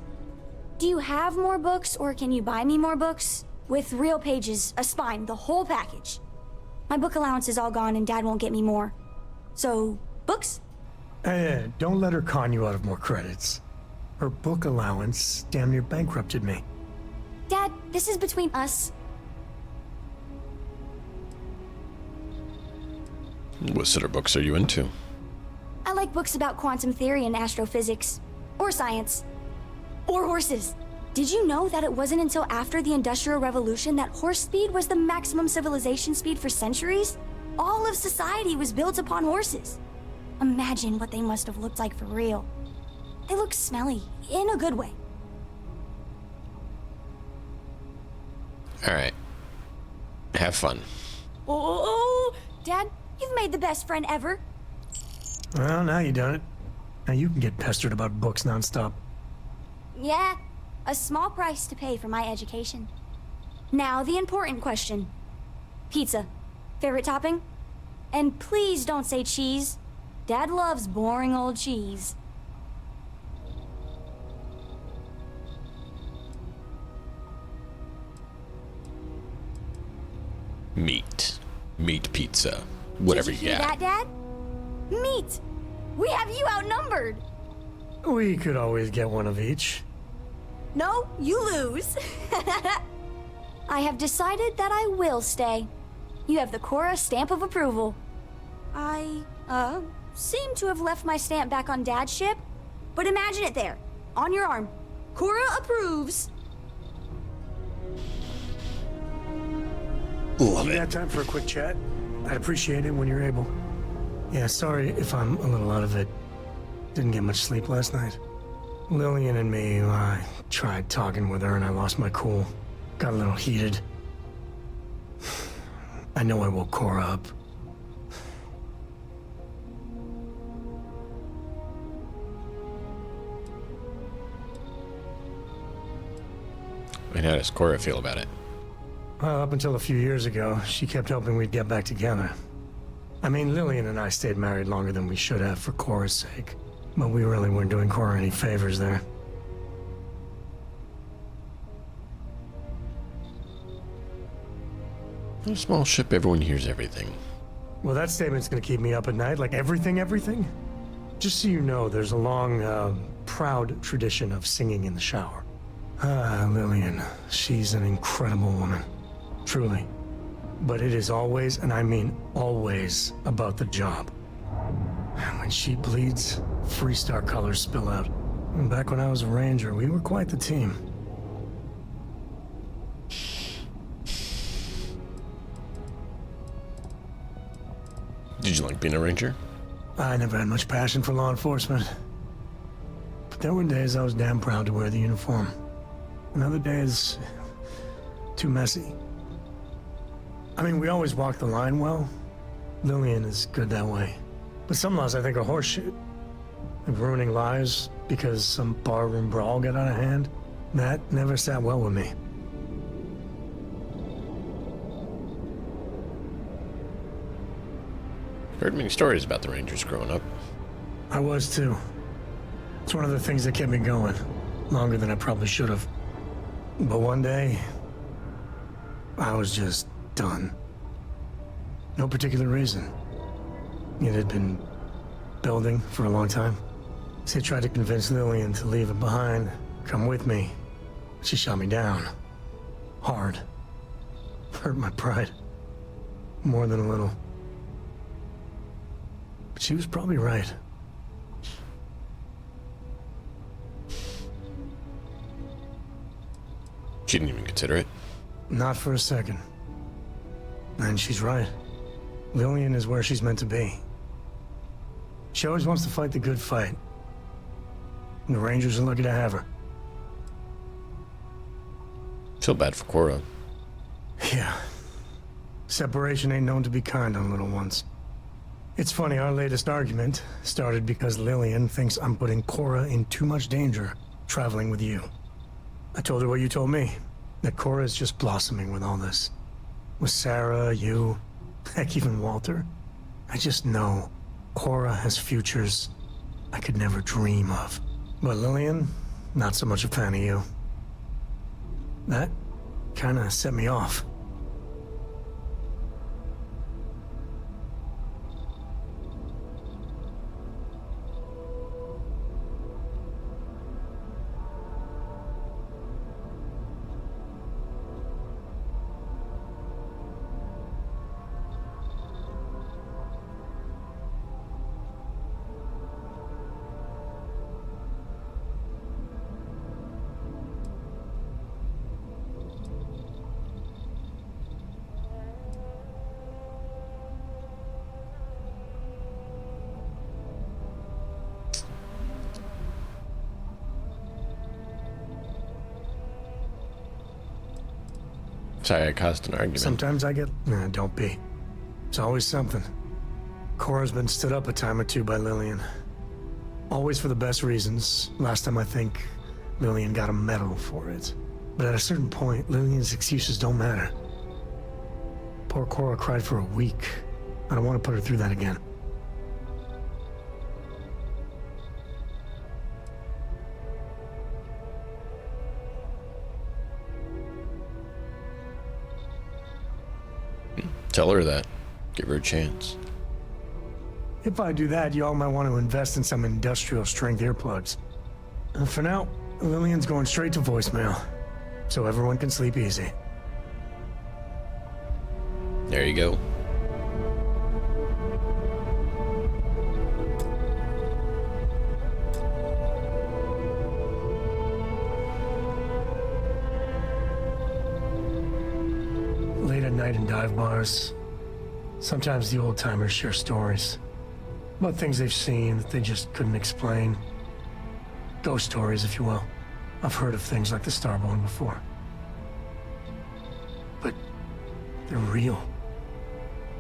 Do you have more books, or can you buy me more books? With real pages, a spine, the whole package. My book allowance is all gone and Dad won't get me more. So, books? Don't let her con you out of more credits. Her book allowance damn near bankrupted me. Dad, this is between us. What sort of books are you into? I like books about quantum theory and astrophysics. Or science. Or horses. Did you know that it wasn't until after the Industrial Revolution that horse speed was the maximum civilization speed for centuries? All of society was built upon horses. Imagine what they must have looked like for real. They look smelly, in a good way. Alright. Have fun. Oh, Dad, you've made the best friend ever. Well, now you done it. Now you can get pestered about books nonstop. Yeah, a small price to pay for my education. Now the important question. Pizza. Favorite topping? And please don't say cheese. Dad loves boring old cheese. Meat. Meat pizza. Whatever Did you you hear got. that, Dad? Meat! We have you outnumbered! We could always get one of each. No, you lose. I have decided that I will stay. You have the Cora stamp of approval. I, seem to have left my stamp back on Dad's ship, but imagine it there, on your arm. Cora approves. You got time for a quick chat? I'd appreciate it when you're able. Yeah, sorry if I'm a little out of it. Didn't get much sleep last night. Lillian and me, I tried talking with her and I lost my cool. Got a little heated. I know I woke Cora up. And how does Cora feel about it? Well, up until a few years ago, she kept hoping we'd get back together. I mean, Lillian and I stayed married longer than we should have for Cora's sake. But we really weren't doing Cora any favors there. On a small ship, everyone hears everything. Well, that statement's gonna keep me up at night, like everything? Just so you know, there's a long, proud tradition of singing in the shower. Ah, Lillian, she's an incredible woman. Truly. But it is always, and I mean always, about the job. And when she bleeds, Freestar colors spill out. And back when I was a ranger, we were quite the team. Did you like being a ranger? I never had much passion for law enforcement. But there were days I was damn proud to wear the uniform. And other days, too messy. I mean, we always walk the line well. Lillian is good that way. But some laws I think are horseshit. Like ruining lives because some barroom brawl got out of hand. That never sat well with me. Heard many stories about the Rangers growing up. I was too. It's one of the things that kept me going. Longer than I probably should have. But one day, I was just done. No particular reason. It had been building for a long time. So I tried to convince Lillian to leave it behind, come with me. She shot me down. Hard. Hurt my pride. More than a little. But she was probably right. She didn't even consider it? Not for a second. And she's right. Lillian is where she's meant to be. She always wants to fight the good fight. And the Rangers are lucky to have her. Feel bad for Cora. Yeah. Separation ain't known to be kind on little ones. It's funny, our latest argument started because Lillian thinks I'm putting Cora in too much danger traveling with you. I told her what you told me, that Cora is just blossoming with all this. With Sarah, you, heck, even Walter. I just know Cora has futures I could never dream of. But Lillian, not so much a fan of you. That kinda set me off. Sorry, I caused an argument. Sometimes I get... Nah, don't be. It's always something. Cora's been stood up a time or two by Lillian. Always for the best reasons. Last time I think Lillian got a medal for it. But at a certain point, Lillian's excuses don't matter. Poor Cora cried for a week. I don't want to put her through that again. Tell her that. Give her a chance. If I do that, y'all might want to invest in some industrial strength earplugs. For now, Lillian's going straight to voicemail, so everyone can sleep easy. There you go. Late at night in dive bars, sometimes the old-timers share stories about things they've seen that they just couldn't explain. Ghost stories, if you will. I've heard of things like the Starborn before. But they're real.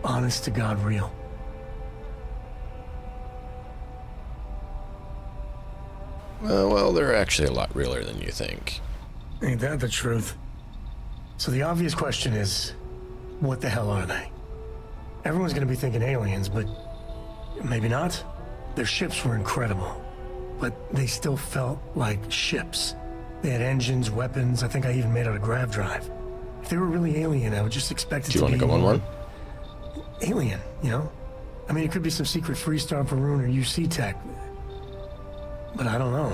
Honest to God, real. Well, they're actually a lot realer than you think. Ain't that the truth? So the obvious question is, what the hell are they? Everyone's gonna be thinking aliens, but maybe not. Their ships were incredible, but they still felt like ships. They had engines, weapons. I think I even made out a grav drive. If they were really alien, I would just expect it to be... Do you want to go on one? Alien, you know? I mean, it could be some secret Freestar Varun or UC tech. But I don't know.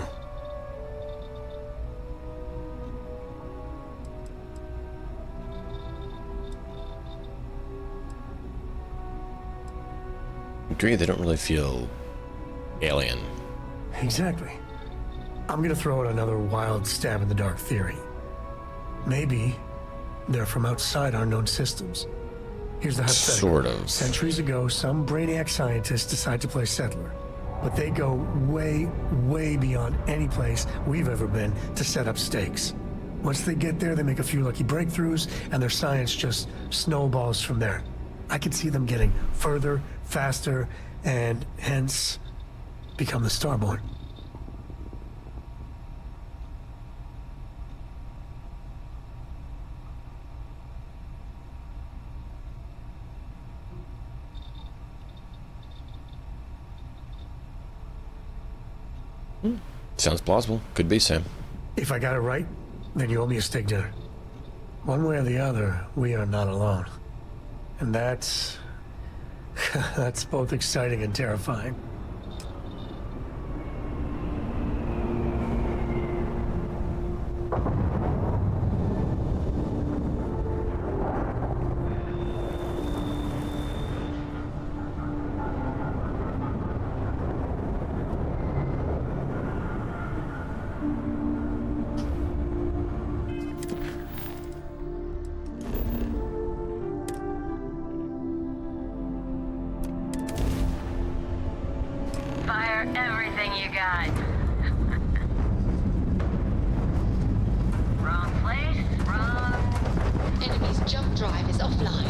Agree, they don't really feel alien. Exactly. I'm gonna throw out another wild stab in the dark theory. Maybe they're from outside our known systems. Here's the hypothetical. Sort of. Centuries ago, some brainiac scientists decide to play settler. But they go way, way beyond any place we've ever been to set up stakes. Once they get there, they make a few lucky breakthroughs, and their science just snowballs from there. I could see them getting further, faster, and hence become the Starborn. Sounds plausible. Could be, Sam. If I got it right, then you owe me a steak dinner. One way or the other, we are not alone. And that's... that's both exciting and terrifying. Fire everything you got. Wrong place, wrong... Enemy's jump drive is offline.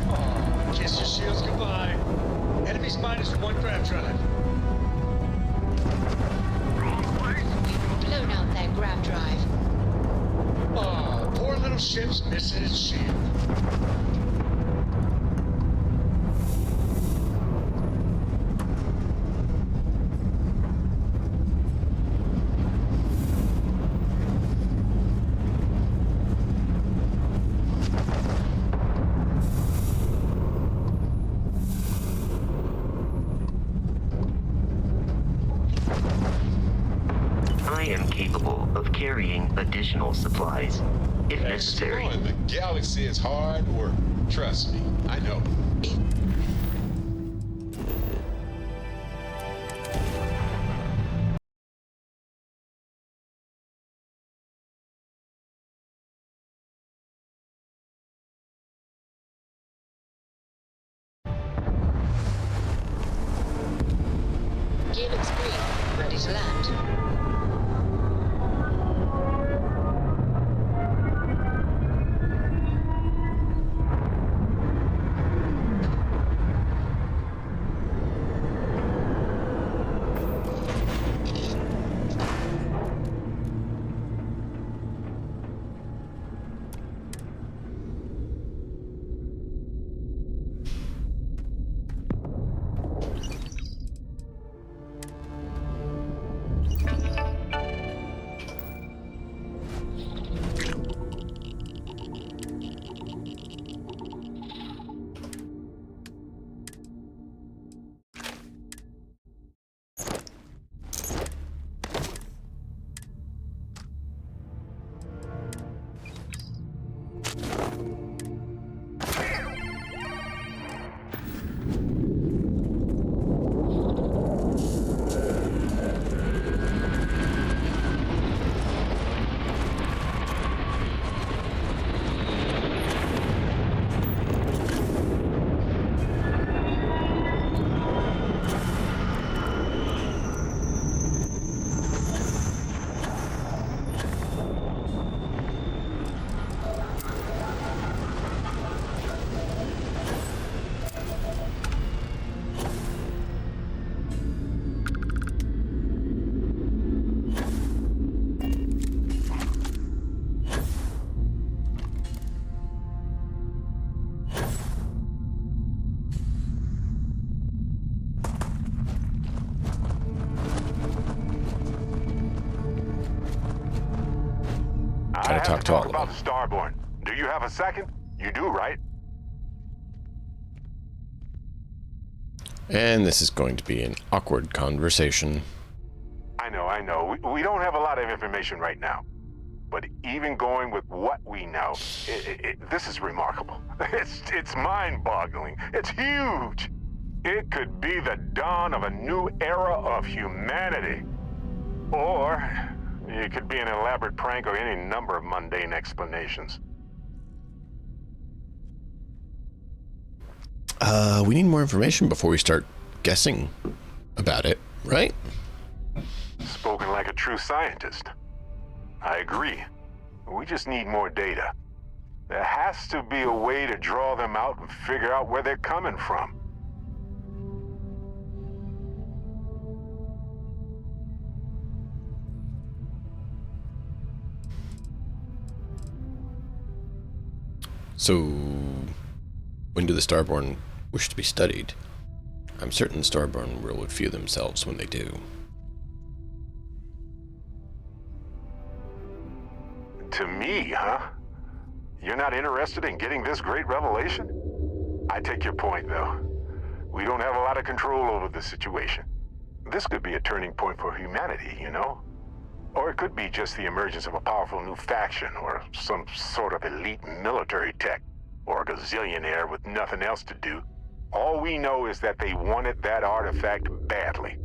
Oh, kiss your shields goodbye. Enemy's -1 grav drive. Blown out their grav drive. Oh, poor little ship's missing its shield. I am capable of carrying additional supplies, if necessary. Exploring the galaxy is hard work. Trust me, I know. Gear looks green. Ready to land. try to talk to all of them. about the Starborn. Do you have a second? You do, right? And this is going to be an awkward conversation. I know. We don't have a lot of information right now. But even going with what we know, this is remarkable. It's mind-boggling. It's huge. It could be the dawn of a new era of humanity. Or it could be an elaborate prank or any number of mundane explanations. We need more information before we start guessing about it, right? Spoken like a true scientist. I agree. We just need more data. There has to be a way to draw them out and figure out where they're coming from. So, when do the Starborn wish to be studied? I'm certain the Starborn would view themselves when they do. To me, huh? You're not interested in getting this great revelation? I take your point, though. We don't have a lot of control over the situation. This could be a turning point for humanity, you know? Or it could be just the emergence of a powerful new faction, or some sort of elite military tech, or a gazillionaire with nothing else to do. All we know is that they wanted that artifact badly.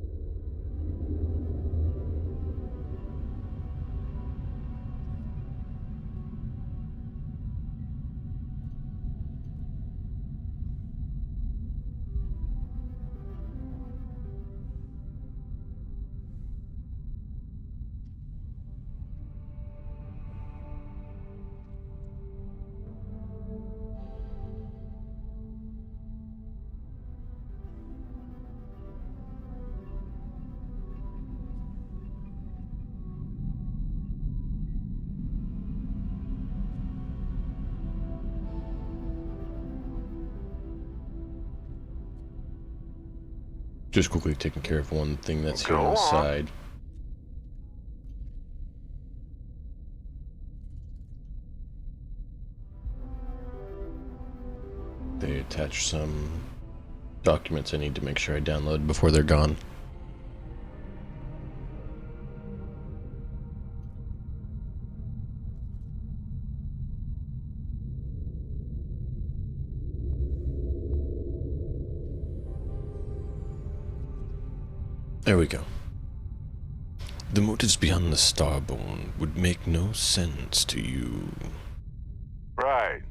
Just quickly taking care of one thing that's here on the side. They attach some documents I need to make sure I download before they're gone. There we go. The motives beyond the Starborn would make no sense to you. Right.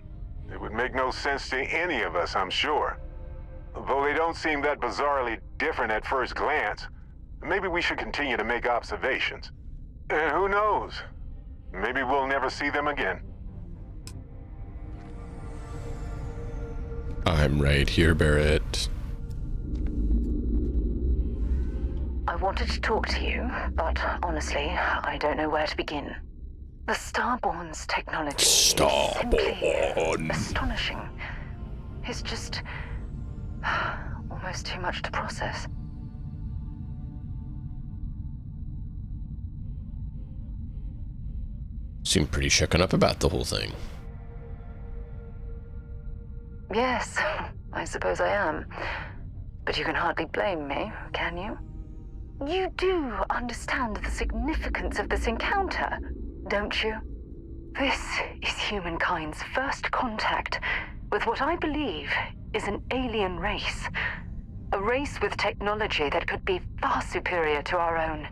It would make no sense to any of us, I'm sure. Though they don't seem that bizarrely different at first glance, maybe we should continue to make observations. And who knows? Maybe we'll never see them again. I'm right here, Barrett. I wanted to talk to you, but honestly, I don't know where to begin. The Starborn's technology is simply astonishing. It's just almost too much to process. Seem pretty shaken up about the whole thing. Yes, I suppose I am. But you can hardly blame me, can you? You do understand the significance of this encounter, don't you? This is humankind's first contact with what I believe is an alien race. A race with technology that could be far superior to our own.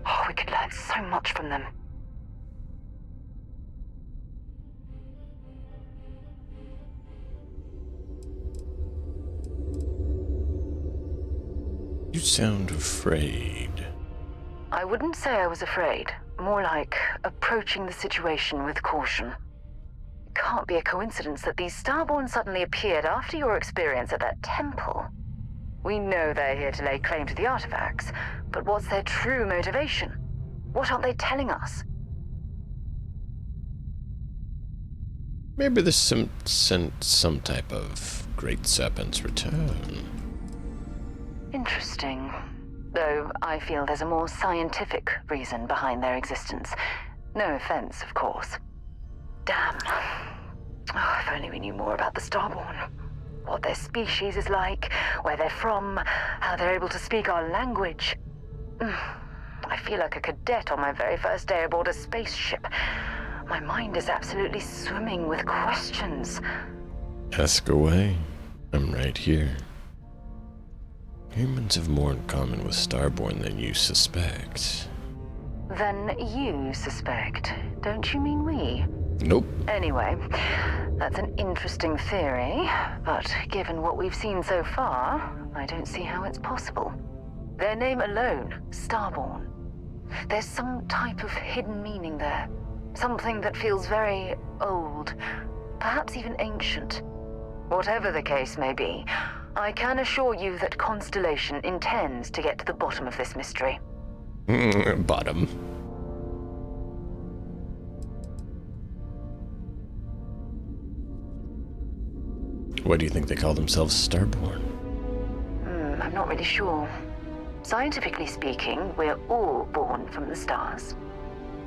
Oh, we could learn so much from them. You sound afraid. I wouldn't say I was afraid. More like approaching the situation with caution. It can't be a coincidence that these Starborn suddenly appeared after your experience at that temple. We know they're here to lay claim to the artifacts, but what's their true motivation? What aren't they telling us? Maybe this sent some type of Great Serpent's return. Interesting. Though I feel there's a more scientific reason behind their existence. No offense, of course. Damn. Oh, if only we knew more about the Starborn. What their species is like, where they're from, how they're able to speak our language. I feel like a cadet on my very first day aboard a spaceship. My mind is absolutely swimming with questions. Ask away. I'm right here. Humans have more in common with Starborn than you suspect. Then you suspect, don't you mean we? Nope. Anyway, that's an interesting theory, but given what we've seen so far, I don't see how it's possible. Their name alone, Starborn. There's some type of hidden meaning there. Something that feels very old, perhaps even ancient. Whatever the case may be, I can assure you that Constellation intends to get to the bottom of this mystery. Bottom. Why do you think they call themselves Starborn? I'm not really sure. Scientifically speaking, we're all born from the stars.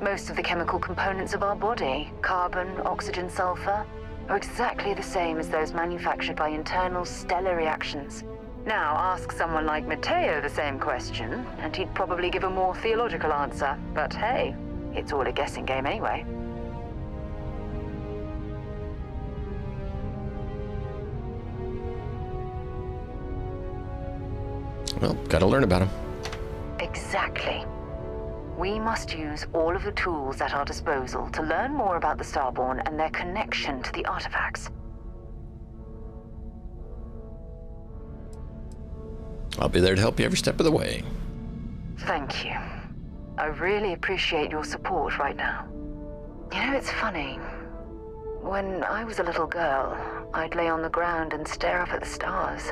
Most of the chemical components of our body, carbon, oxygen, sulfur, are exactly the same as those manufactured by internal stellar reactions. Now, ask someone like Matteo the same question, and he'd probably give a more theological answer. But hey, it's all a guessing game anyway. Well, gotta learn about him. Exactly. We must use all of the tools at our disposal to learn more about the Starborn and their connection to the artifacts. I'll be there to help you every step of the way. Thank you. I really appreciate your support right now. You know, it's funny. When I was a little girl, I'd lay on the ground and stare up at the stars.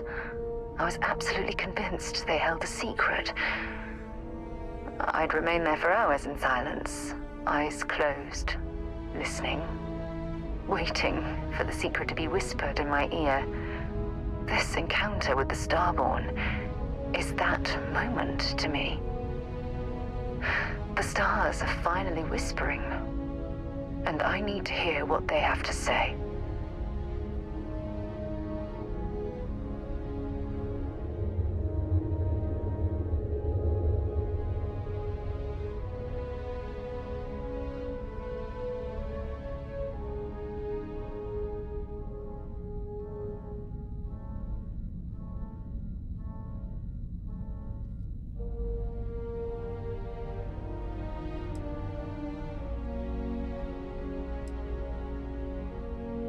I was absolutely convinced they held a secret. I'd remain there for hours in silence, eyes closed, listening, waiting for the secret to be whispered in my ear. This encounter with the Starborn is that moment to me. The stars are finally whispering, and I need to hear what they have to say.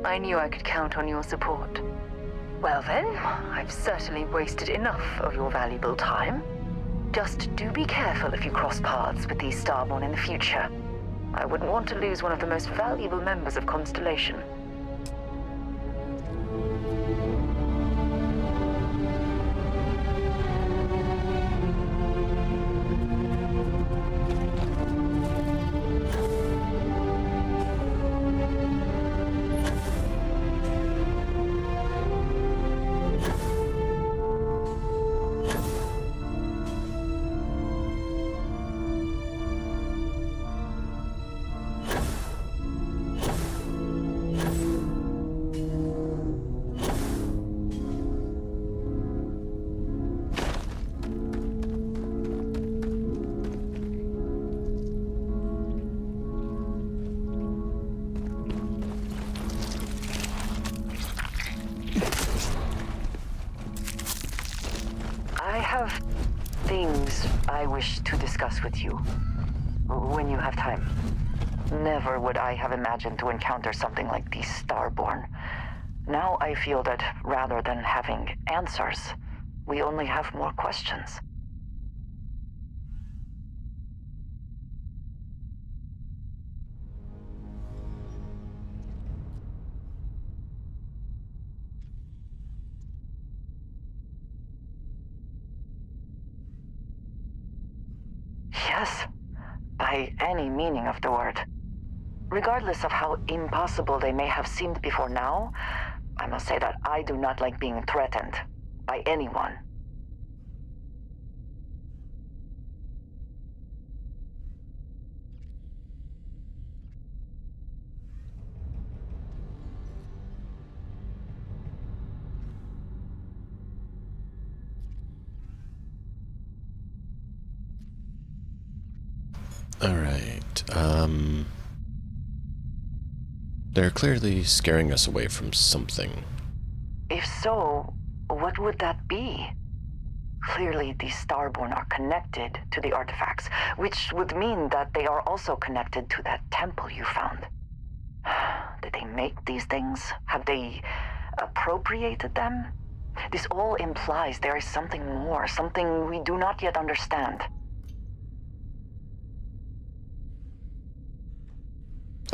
I knew I could count on your support. Well then, I've certainly wasted enough of your valuable time. Just do be careful if you cross paths with these Starborn in the future. I wouldn't want to lose one of the most valuable members of Constellation. I have things I wish to discuss with you. When you have time. Never would I have imagined to encounter something like these Starborn. Now I feel that rather than having answers, we only have more questions. Yes, by any meaning of the word. Regardless of how impossible they may have seemed before now, I must say that I do not like being threatened by anyone. Alright, they're clearly scaring us away from something. If so, what would that be? Clearly, the Starborn are connected to the artifacts, which would mean that they are also connected to that temple you found. Did they make these things? Have they appropriated them? This all implies there is something more, something we do not yet understand.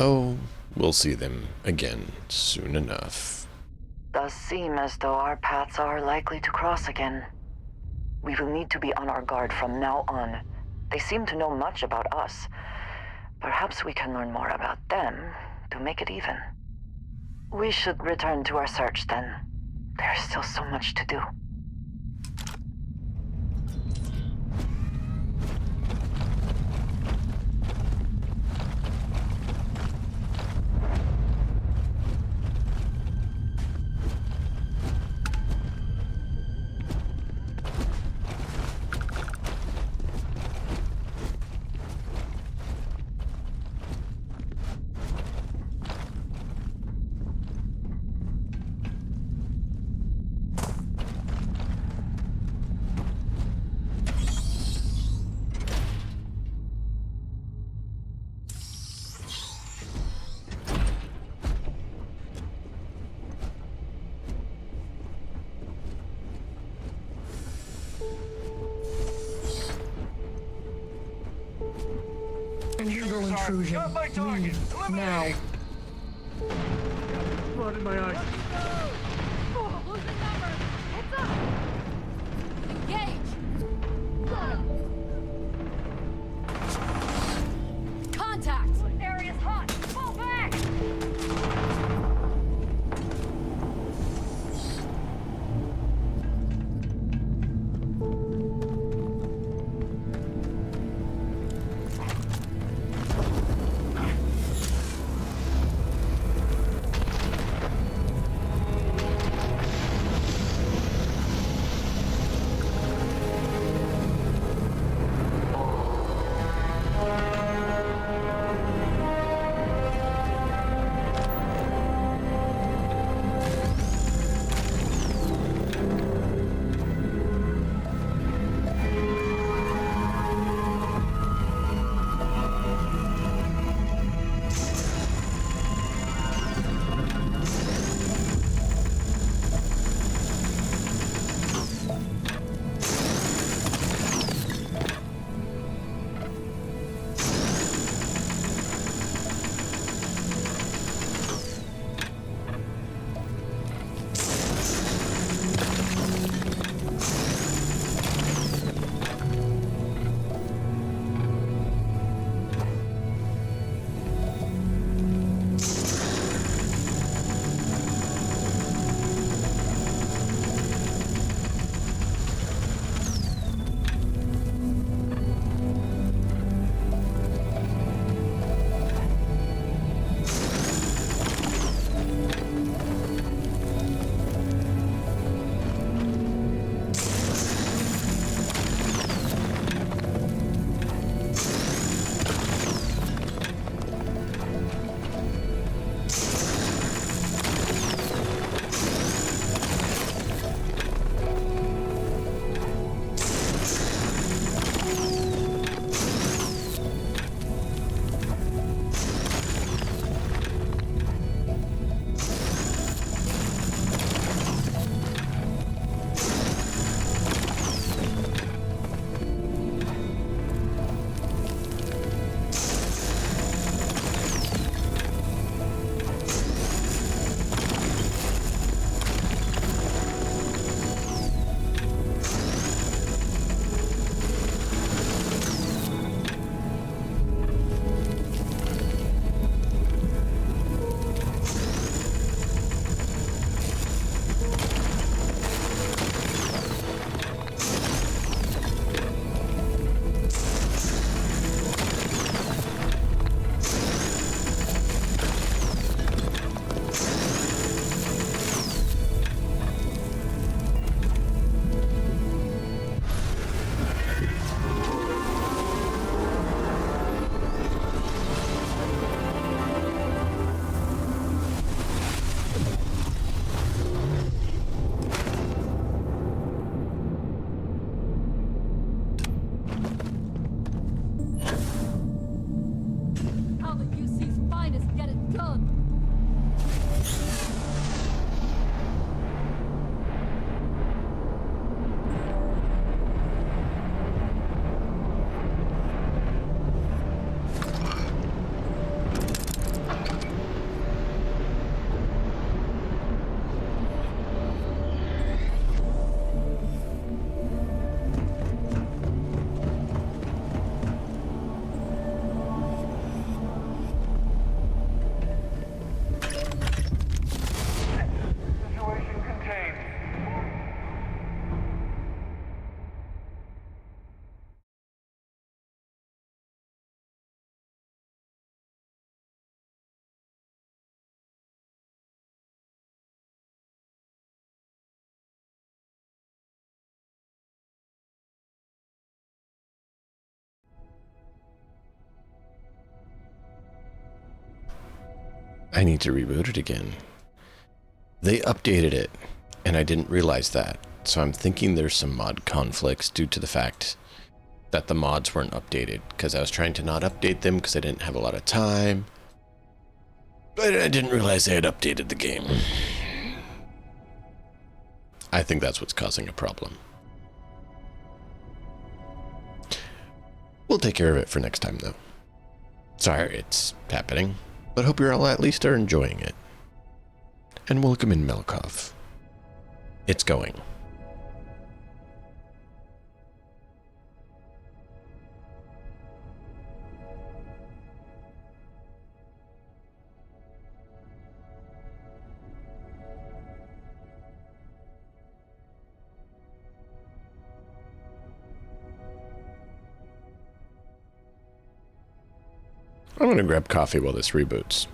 Oh, we'll see them again soon enough. Does seem as though our paths are likely to cross again. We will need to be on our guard from now on. They seem to know much about us. Perhaps we can learn more about them to make it even. We should return to our search then. There's still so much to do. Illegal intrusion. Leave now. Blood in my eyes. Contact! Area's hot! Fall back! I need to reboot it again. They updated it, and I didn't realize that. So I'm thinking there's some mod conflicts due to the fact that the mods weren't updated, because I was trying to not update them because I didn't have a lot of time. But I didn't realize they had updated the game. I think that's what's causing a problem. We'll take care of it for next time, though. Sorry it's happening, but hope you're all at least are enjoying it. And welcome in, Melkov. It's going. I'm gonna grab coffee while this reboots.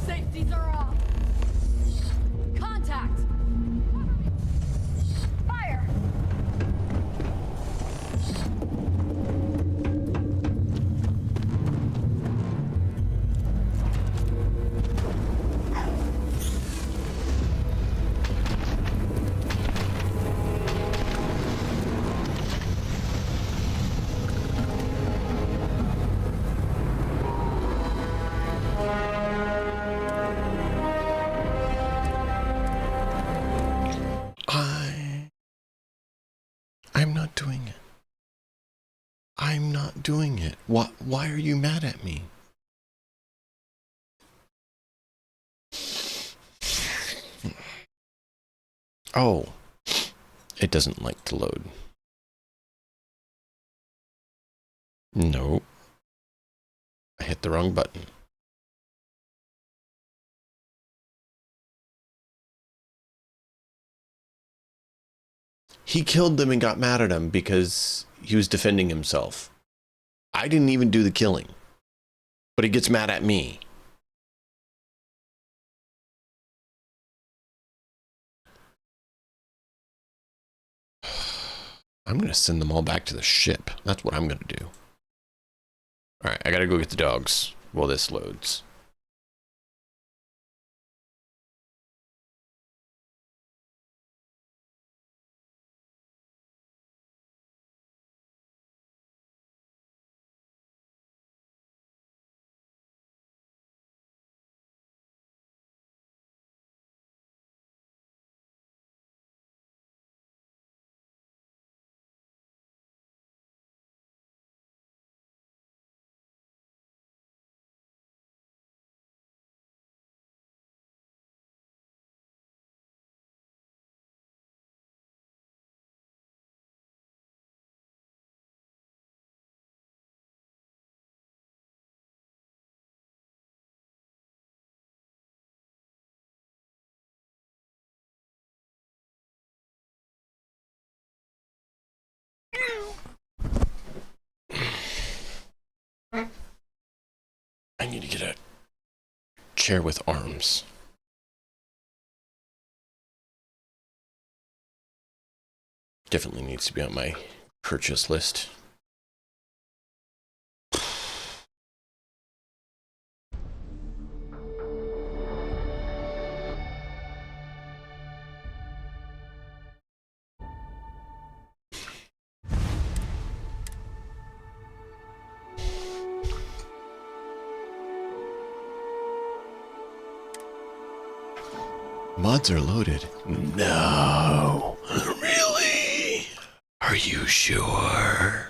Safeties are off. Contact. Fire. I'm not doing it. I'm not doing it. Why are you mad at me? Oh, it doesn't like to load. No. I hit the wrong button. He killed them and got mad at him because he was defending himself. I didn't even do the killing, but he gets mad at me. I'm going to send them all back to the ship. That's what I'm going to do. All right, I got to go get the dogs while this loads. I need to get a chair with arms. Definitely needs to be on my purchase list. Mods are loaded. No. Really? Are you sure?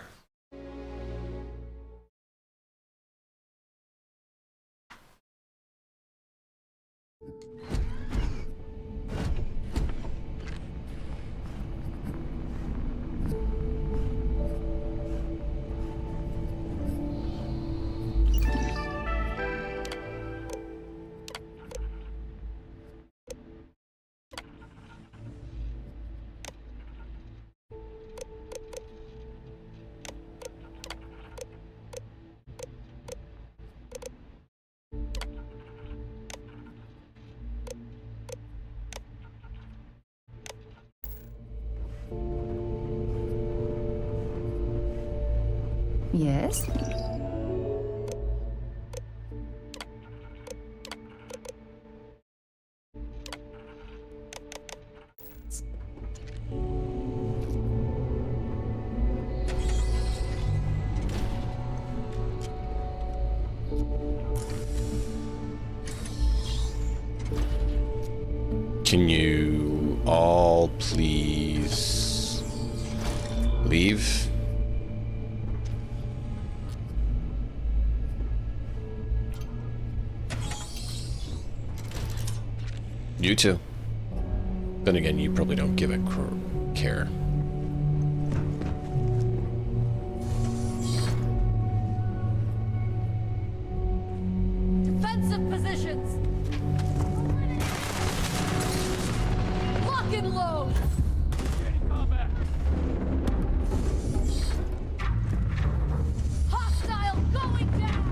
Yes? Can you all please leave? You too. Then again, you probably don't give a care. positions! Lock and load! Hostile going down!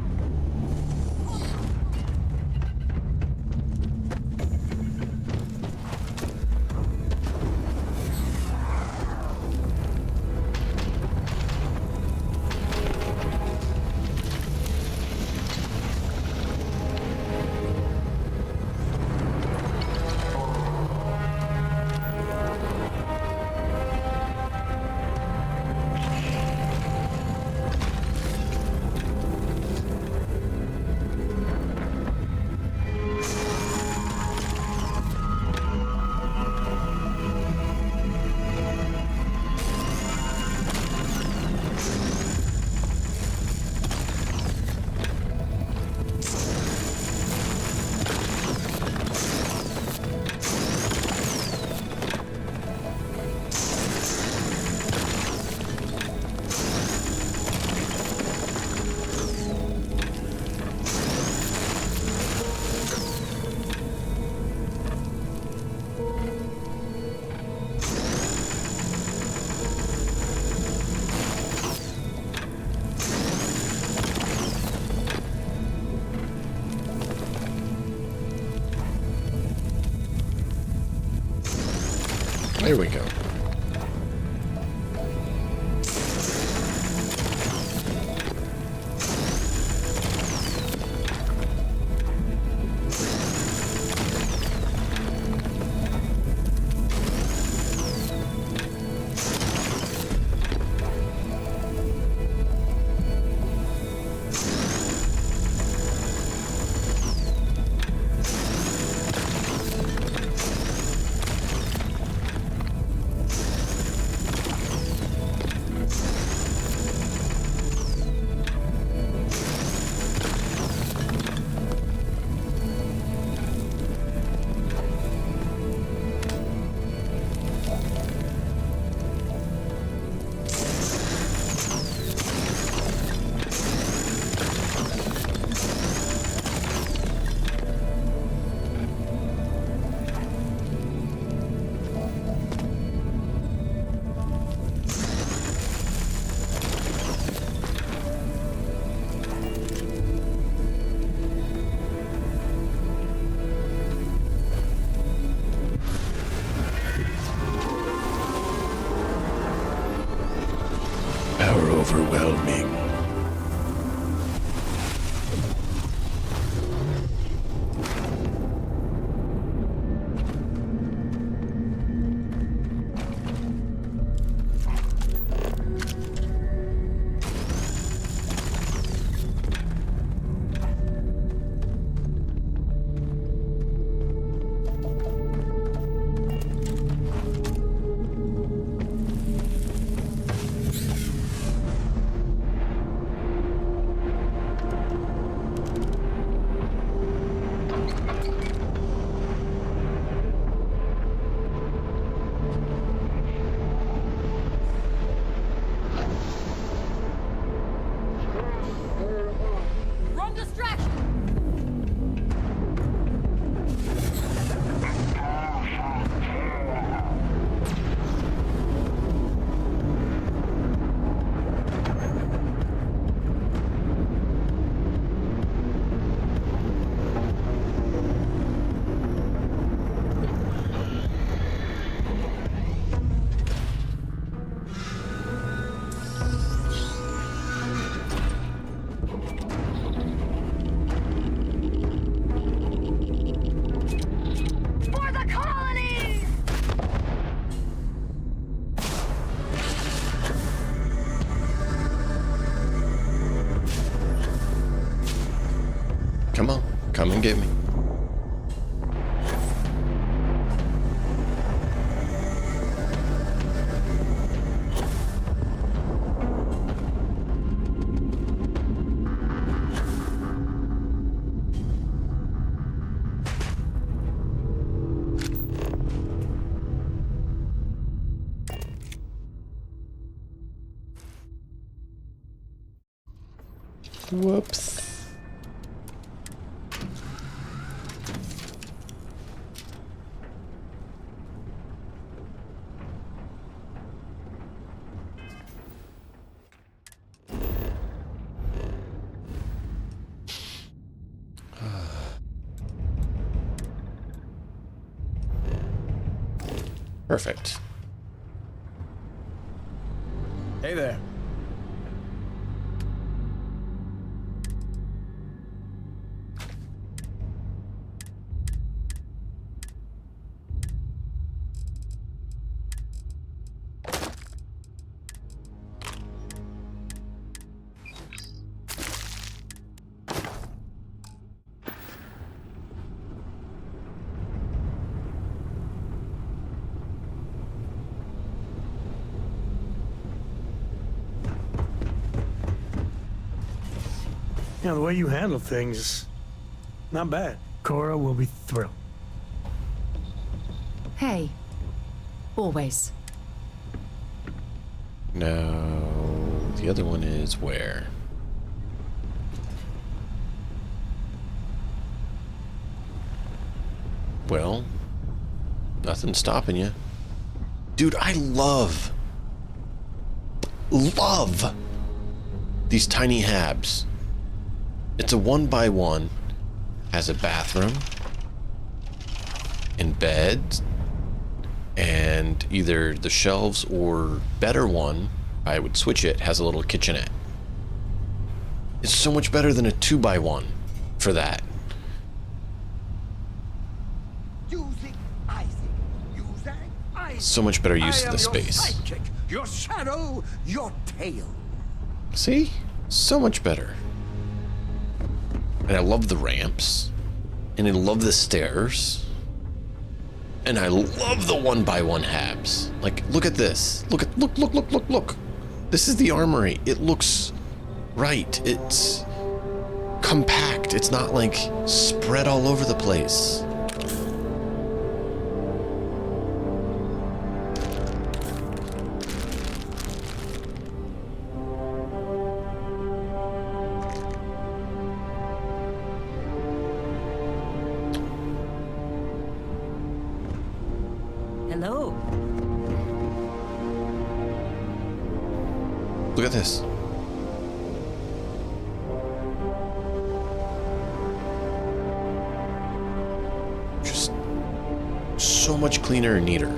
There we go. Power overwhelming. Run distraction! For the colonies! Come on, come and get me. Whoops. Perfect. Hey there. Yeah, the way you handle things, not bad. Cora will be thrilled. Hey. Always. Now, the other one is where? Well, nothing's stopping you. Dude, I love these tiny habs. It's a 1x1, has a bathroom, and beds, and either the shelves or better one, I would switch it, has a little kitchenette. It's so much better than a 2x1 for that. So much better use of the space. Sidekick, your shadow, your tail. See? So much better. And I love the ramps. And I love the stairs. And I love the 1x1 habs. Like, look at this. Look. This is the armory. It looks right. It's compact. It's not like spread all over the place. Hello. Look at this. Just so much cleaner and neater.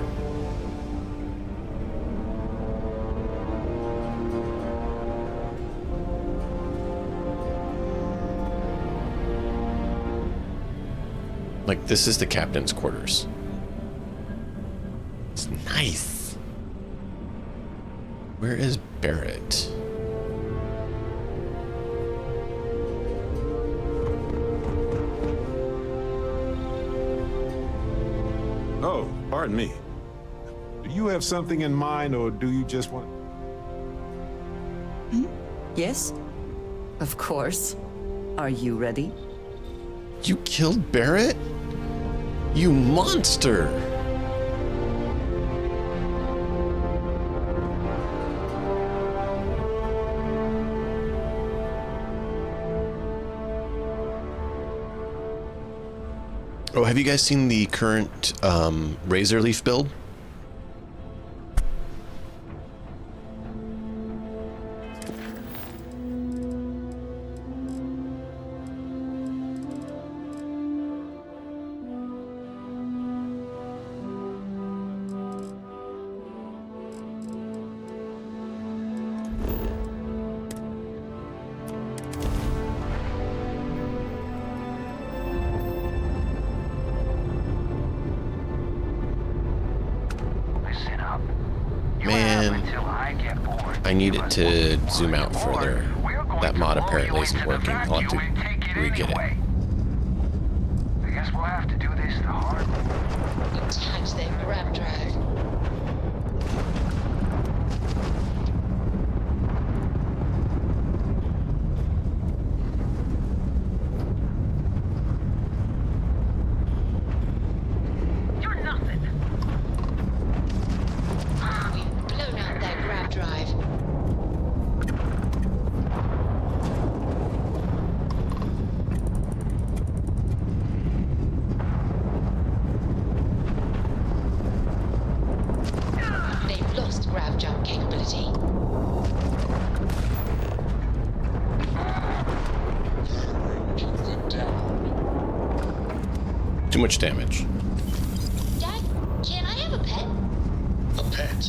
Like, this is the captain's quarters. It's nice. Where is Barrett? Oh, pardon me. Do you have something in mind, or do you just want... Yes? Of course. Are you ready? You killed Barrett? You monster! Oh, have you guys seen the current Razor Leaf build? I need it to zoom out further. That mod apparently isn't working. I'll have to re-get it. I guess we'll have to do this the hard way. Attach that grab drive. You're nothing. We've blown out that grab drive. They've lost grab jump capability. Too much damage. Dad, can I have a pet?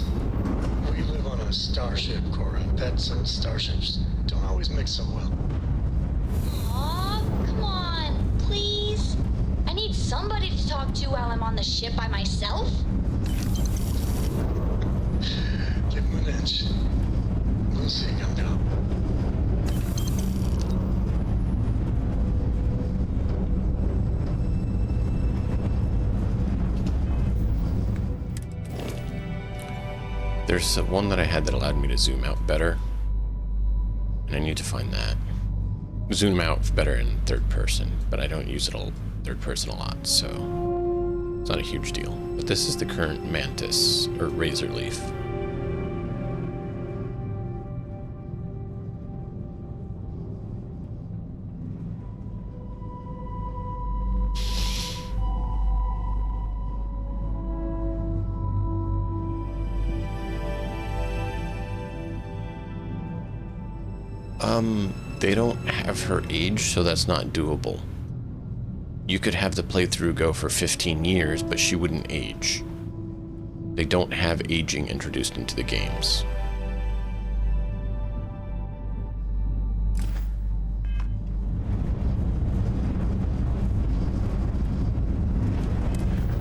pet. We live on a starship, Cora. Pets and starships don't always mix so well. Aw, come on, please. I need somebody to talk to while I'm on the ship by myself. Give him an inch. We'll see, Gumdrop. There's one that I had that allowed me to zoom out better, and I need to find that. Zoom out better in third person, but I don't use it all third person a lot, so it's not a huge deal. But this is the current Mantis, or Razor Leaf. They don't have her age, so that's not doable. You could have the playthrough go for 15 years, but she wouldn't age. They don't have aging introduced into the games.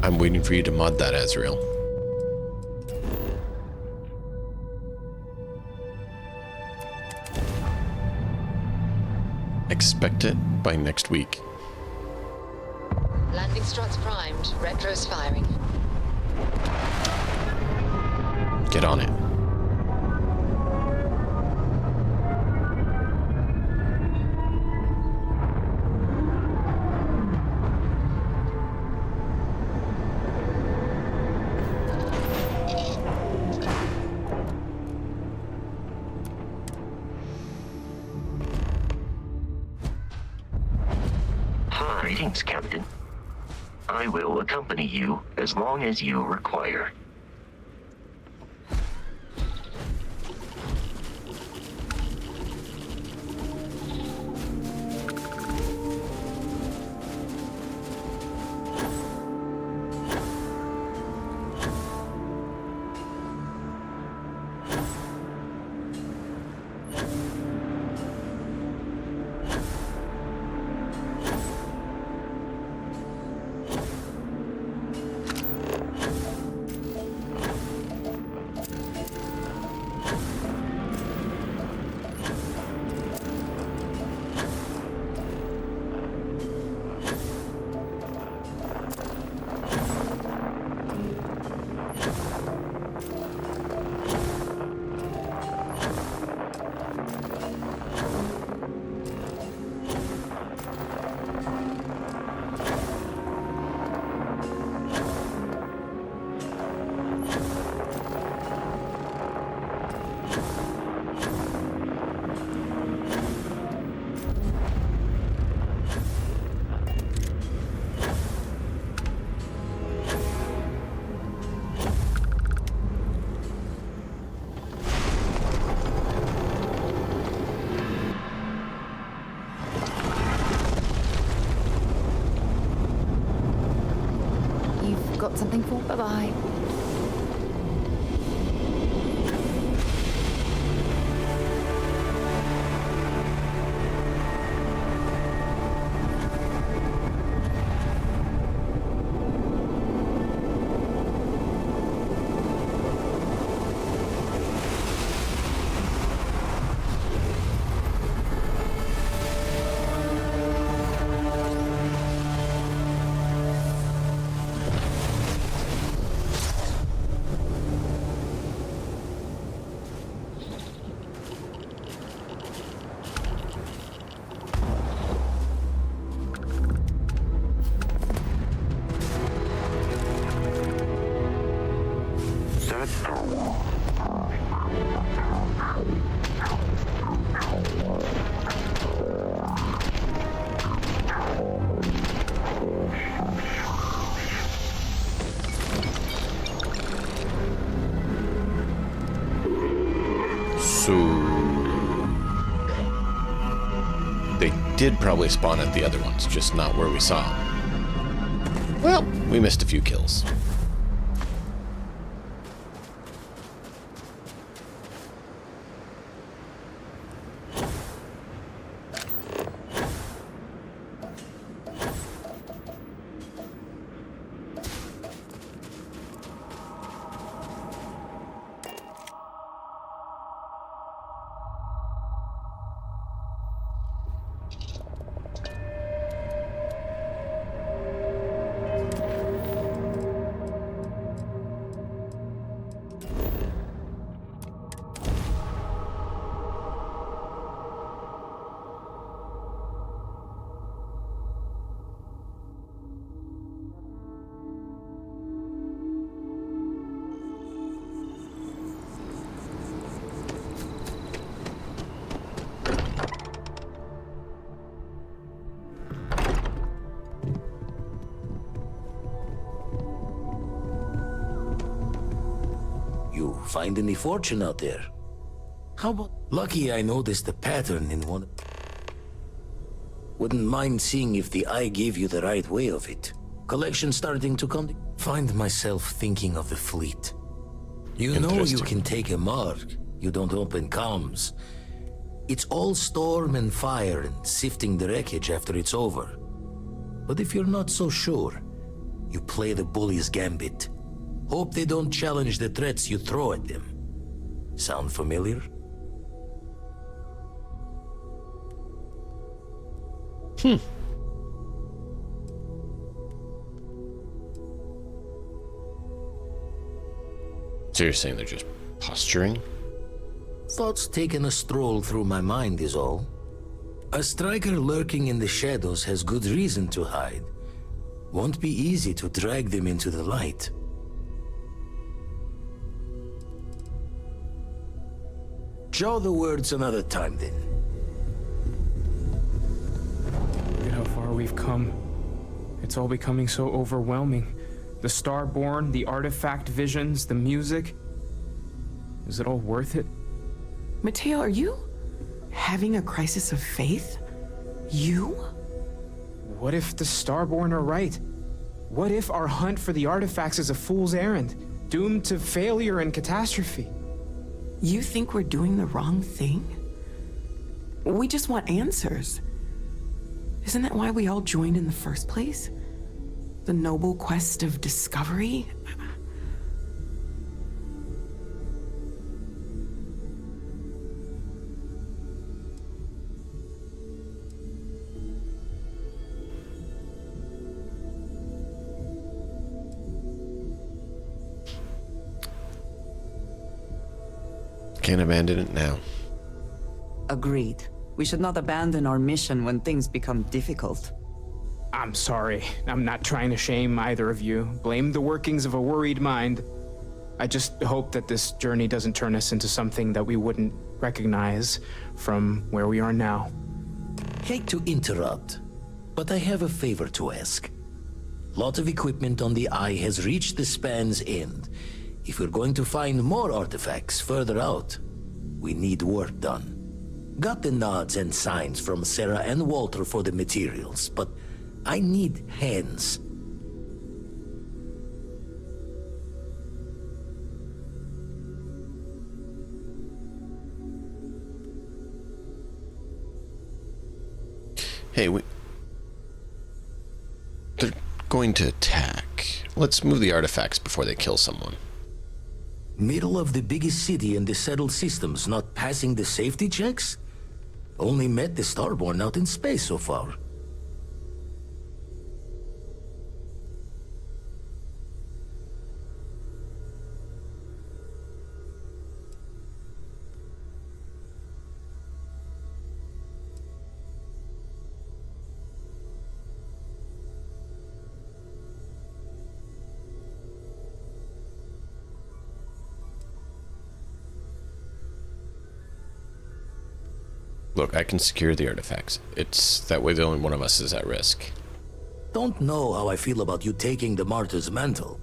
I'm waiting for you to mod that, Azrael. Expect it by next week. Landing struts primed. Retros firing. Get on it. Greetings, Captain. I will accompany you as long as you require. Got something for? Bye-bye. So they did probably spawn at the other ones, just not where we saw them. Well, we missed a few kills. find any fortune out there? How about... Lucky I noticed a pattern in one... Wouldn't mind seeing if the eye gave you the right way of it. Collection starting to come... Find myself thinking of the fleet. You know you can take a mark. You don't open comms. It's all storm and fire and sifting the wreckage after it's over. But if you're not so sure, you play the bully's gambit. Hope they don't challenge the threats you throw at them. Sound familiar? So you're saying they're just posturing? Thoughts taking a stroll through my mind is all. A striker lurking in the shadows has good reason to hide. Won't be easy to drag them into the light. Show the words another time then. Look at how far we've come. It's all becoming so overwhelming. The Starborn, the artifact visions, the music. Is it all worth it? Mateo, are you having a crisis of faith? You? What if the Starborn are right? What if our hunt for the artifacts is a fool's errand, doomed to failure and catastrophe? You think we're doing the wrong thing? We just want answers. Isn't that why we all joined in the first place? The noble quest of discovery? Can't abandon it now. Agreed. We should not abandon our mission when things become difficult. I'm sorry. I'm not trying to shame either of you. Blame the workings of a worried mind. I just hope that this journey doesn't turn us into something that we wouldn't recognize from where we are now. Hate to interrupt, but I have a favor to ask. Lot of equipment on the Eye has reached the span's end. If we're going to find more artifacts further out, we need work done. Got the nods and signs from Sarah and Walter for the materials, but I need hands. Hey, they're going to attack. Let's move the artifacts before they kill someone. Middle of the biggest city and the settled systems not passing the safety checks? Only met the Starborn out in space so far. Look, I can secure the artifacts. It's that way the only one of us is at risk. Don't know how I feel about you taking the martyr's mantle,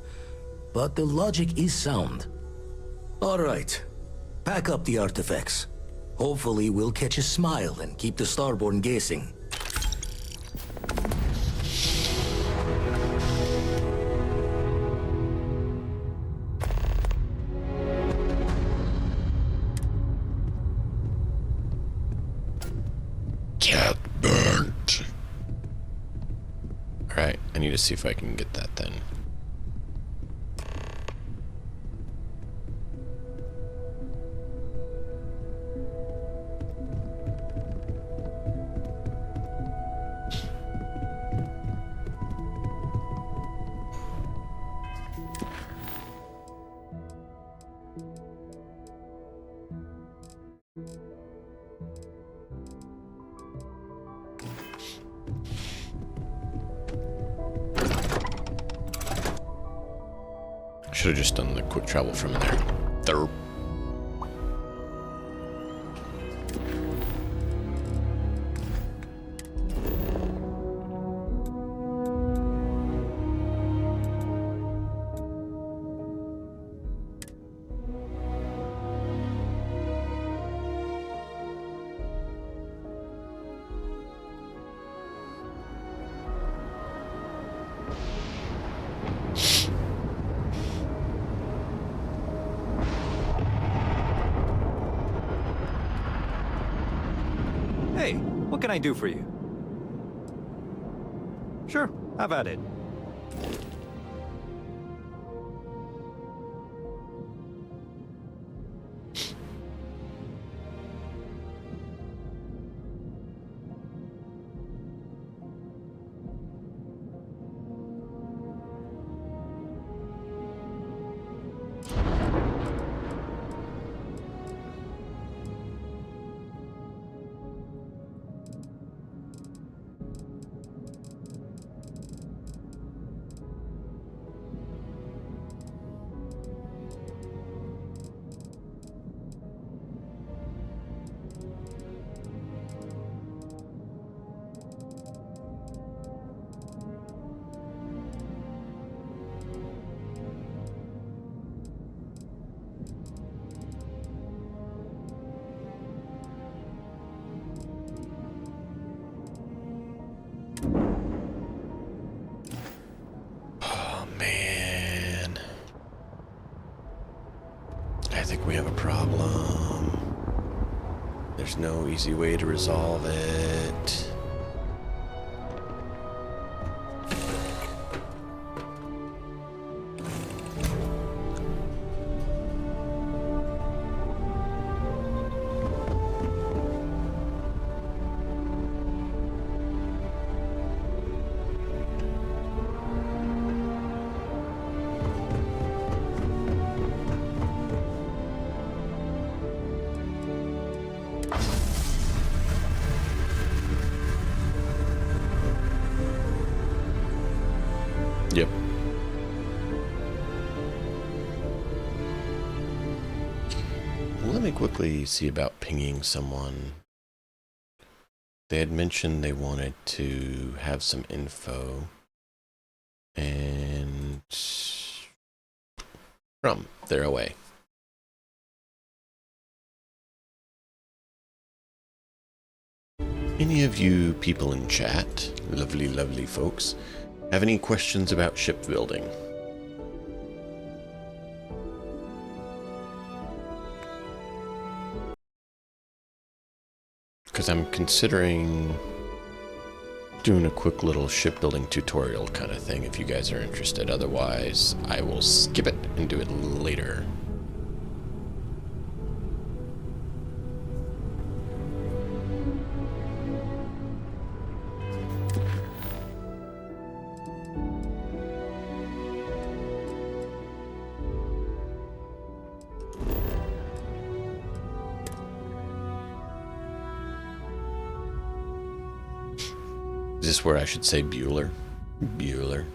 but the logic is sound. All right, pack up the artifacts. Hopefully we'll catch a smile and keep the Starborn guessing. Get burnt. Alright, I need to see if I can get that then. Should have just done the quick travel from there. Derp. What can I do for you? Sure, have at it. We have a problem. There's no easy way to resolve it. Yep. Let me quickly see about pinging someone. They had mentioned they wanted to have some info. And they're away. Any of you people in chat, lovely, lovely folks, have any questions about shipbuilding? Because I'm considering doing a quick little shipbuilding tutorial kind of thing if you guys are interested. Otherwise, I will skip it and do it later. Is this where I should say Bueller? Bueller.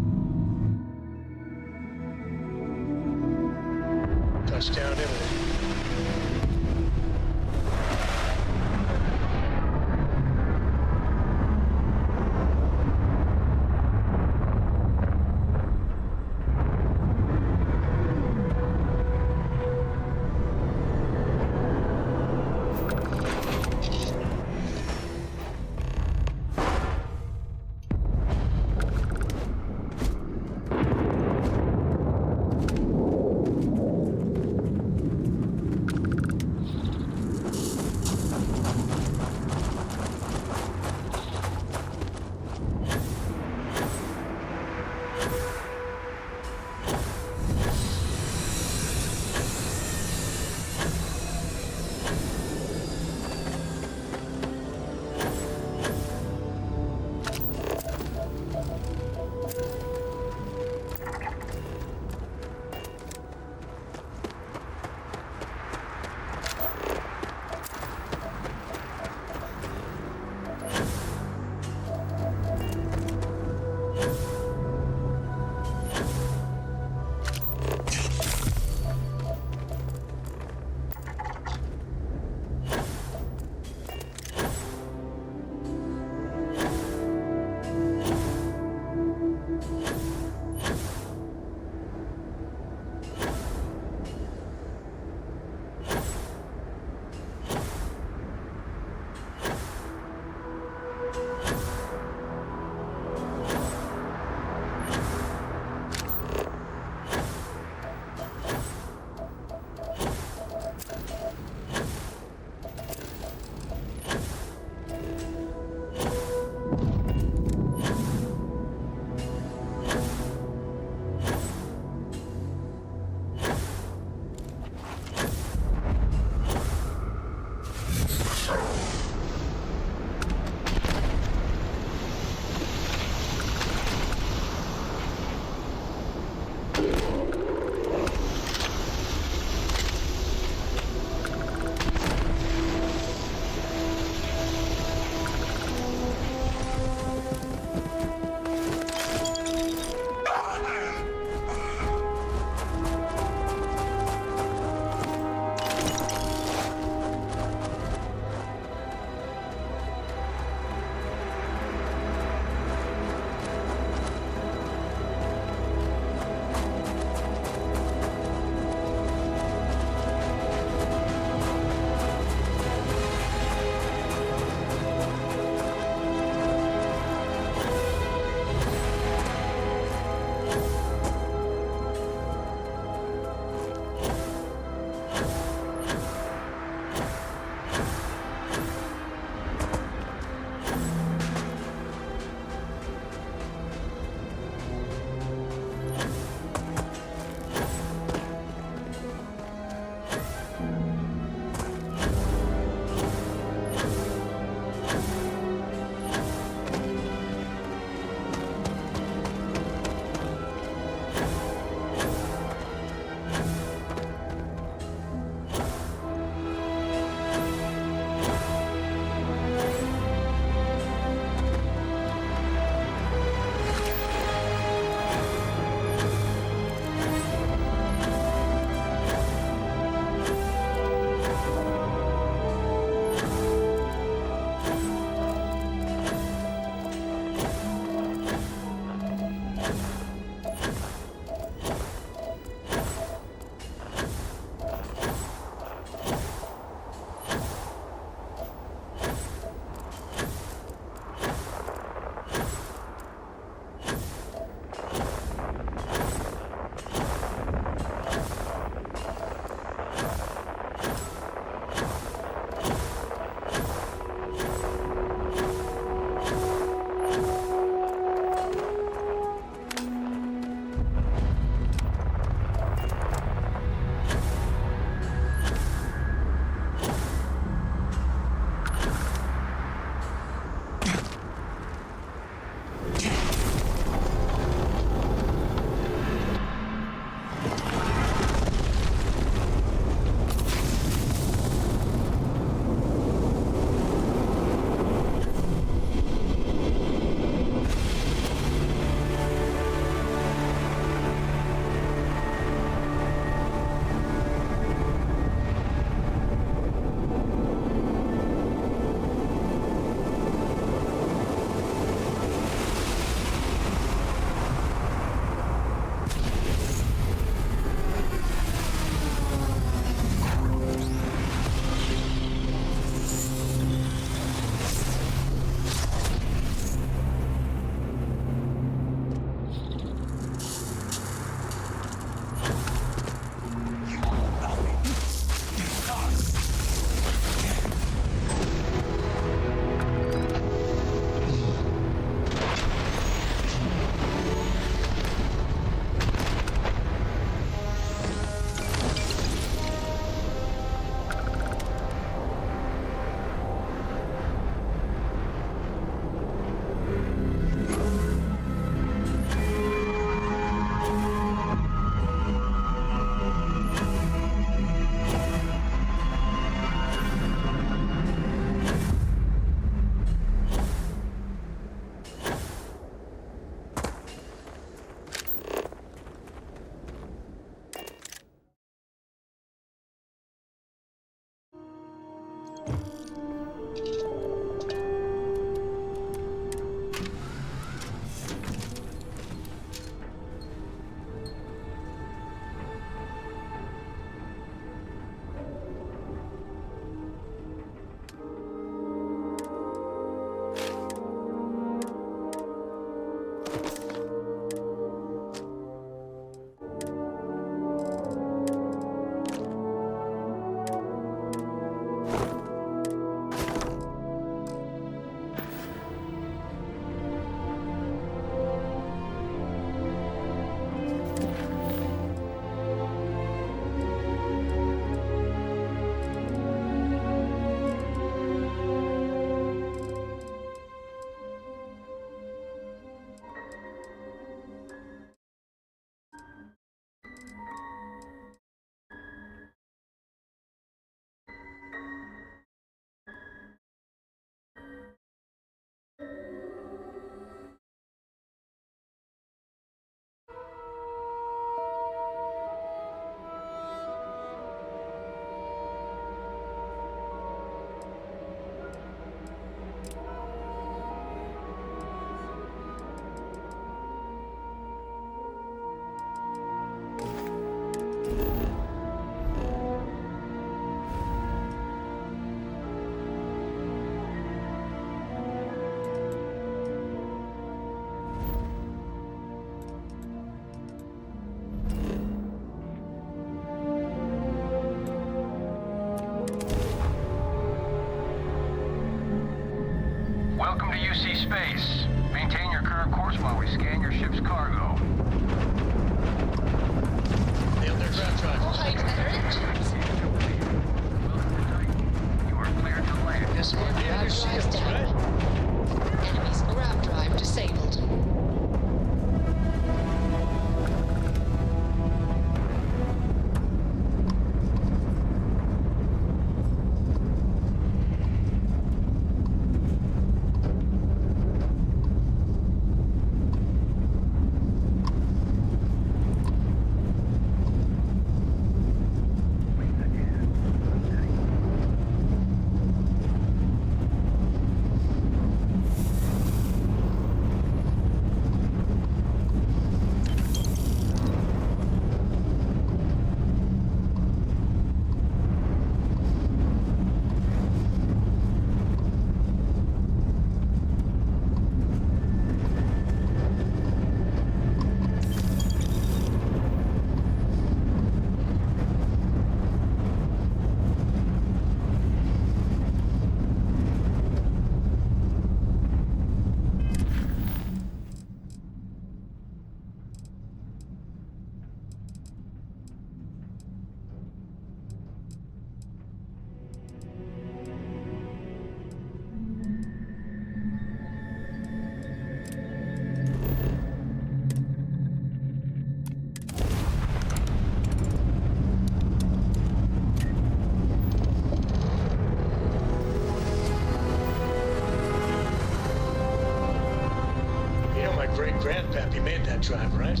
great-grandpappy made that drive, right?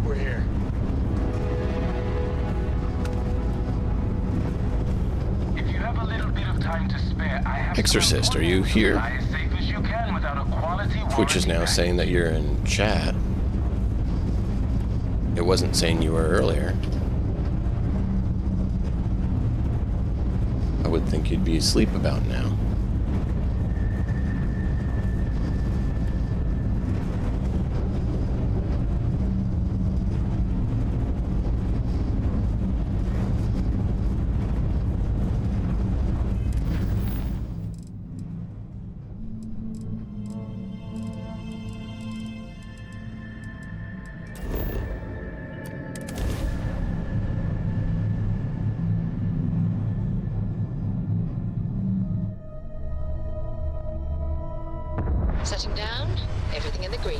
We're here. If you have a little bit of time to spare, I have Exorcist, are you here? fly as safe as you can without a quality Twitch is now saying that you're in chat. It wasn't saying you were earlier. I would think you'd be asleep about now. Setting down, everything in the green.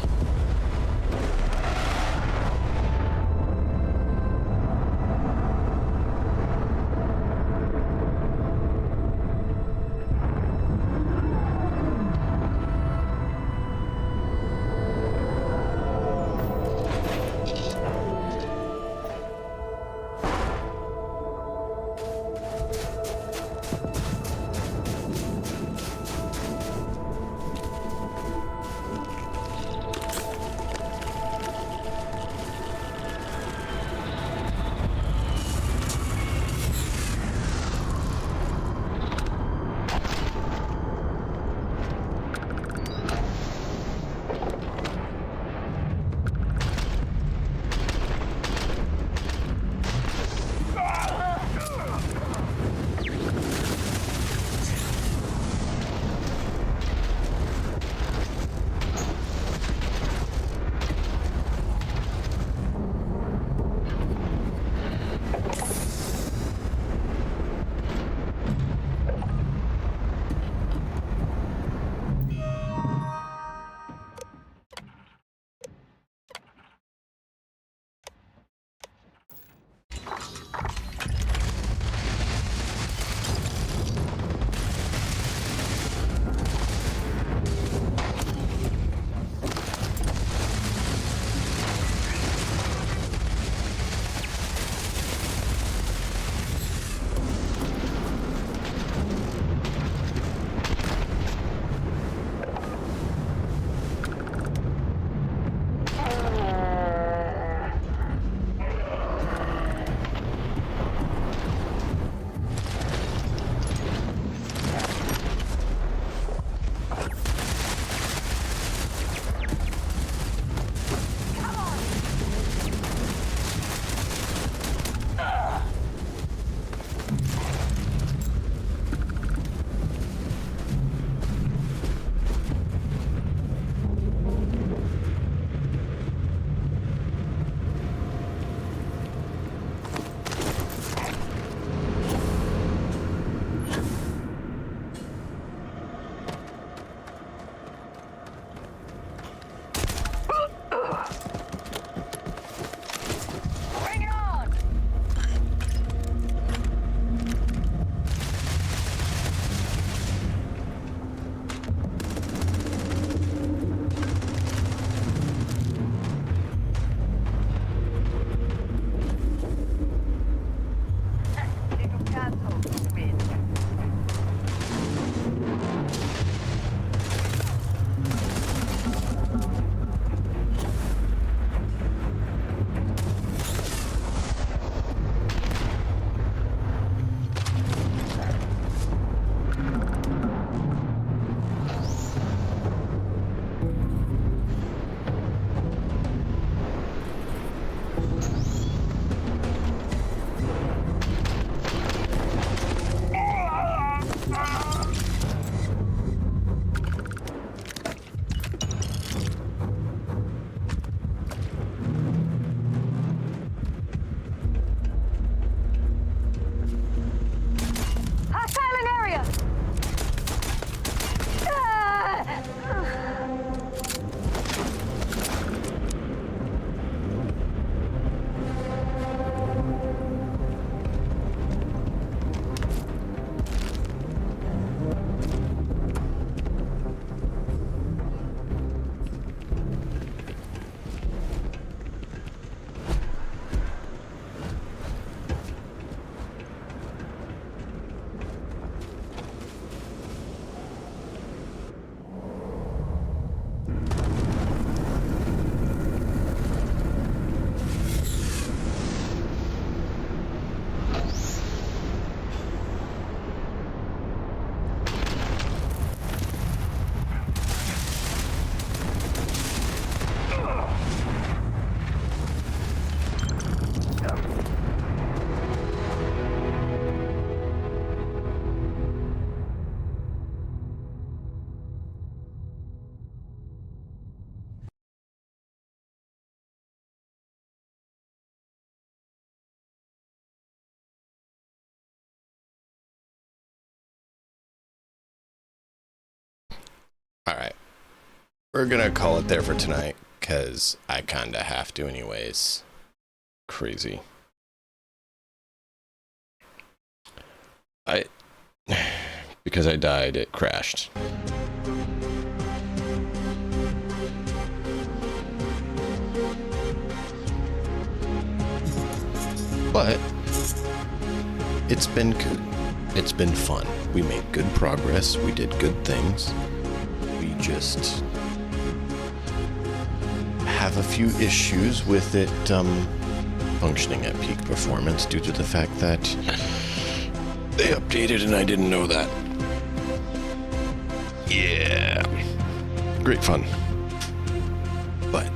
Alright. We're gonna call it there for tonight, because I kinda have to anyways. Crazy. Because I died, it crashed. But it's been good. It's been fun. We made good progress. We did good things. We just have a few issues with it functioning at peak performance due to the fact that they updated and I didn't know that. Yeah. Great fun. But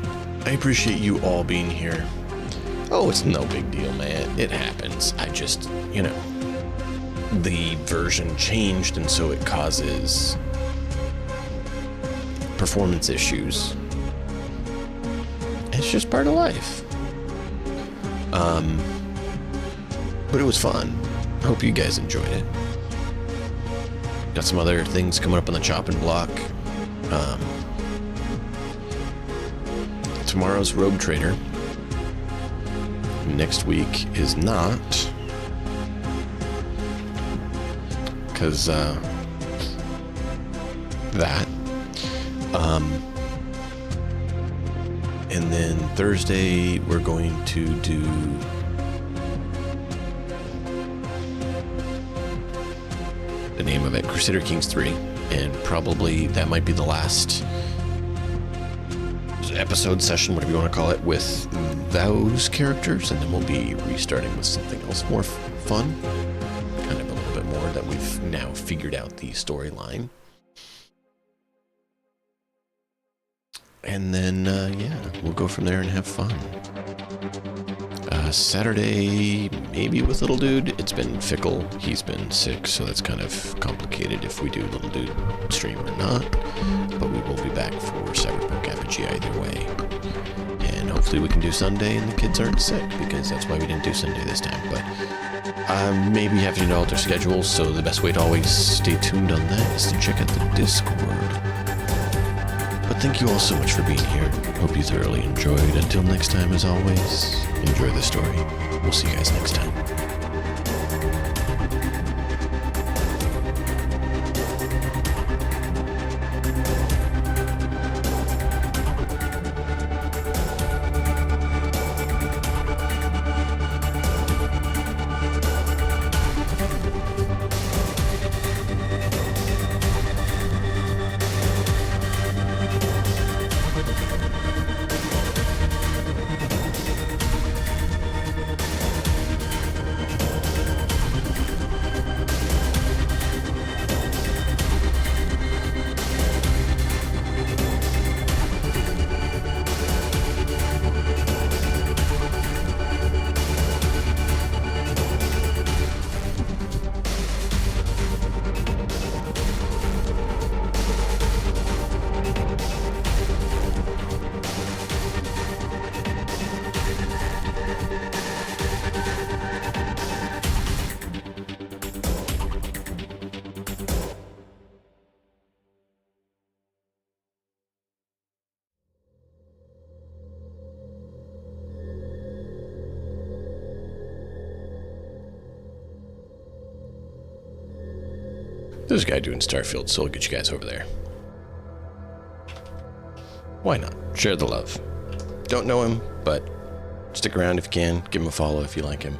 I appreciate you all being here. Oh, it's no big deal, man. It happens. I just, you know, the version changed and so it causes performance issues. It's just part of life. But it was fun. I hope you guys enjoyed it. Got some other things coming up on the chopping block. Tomorrow's Rogue Trader. Next week is not. Because, that. And then Thursday, we're going to do the name of it, Crusader Kings 3, and probably that might be the last episode, session, whatever you want to call it, with those characters, and then we'll be restarting with something else more fun, kind of a little bit more that we've now figured out the storyline. And then, yeah, we'll go from there and have fun. Saturday, maybe with Little Dude. It's been fickle. He's been sick, so that's kind of complicated if we do Little Dude stream or not. But we will be back for Cyberpunk Apogee either way. And hopefully we can do Sunday and the kids aren't sick, because that's why we didn't do Sunday this time. But maybe having to alter schedules, so the best way to always stay tuned on that is to check out the Discord. But thank you all so much for being here. Hope you thoroughly enjoyed. Until next time, as always, enjoy the story. We'll see you guys next time. There's a guy doing Starfield, so I'll get you guys over there. Why not? Share the love. Don't know him, but stick around if you can. Give him a follow if you like him.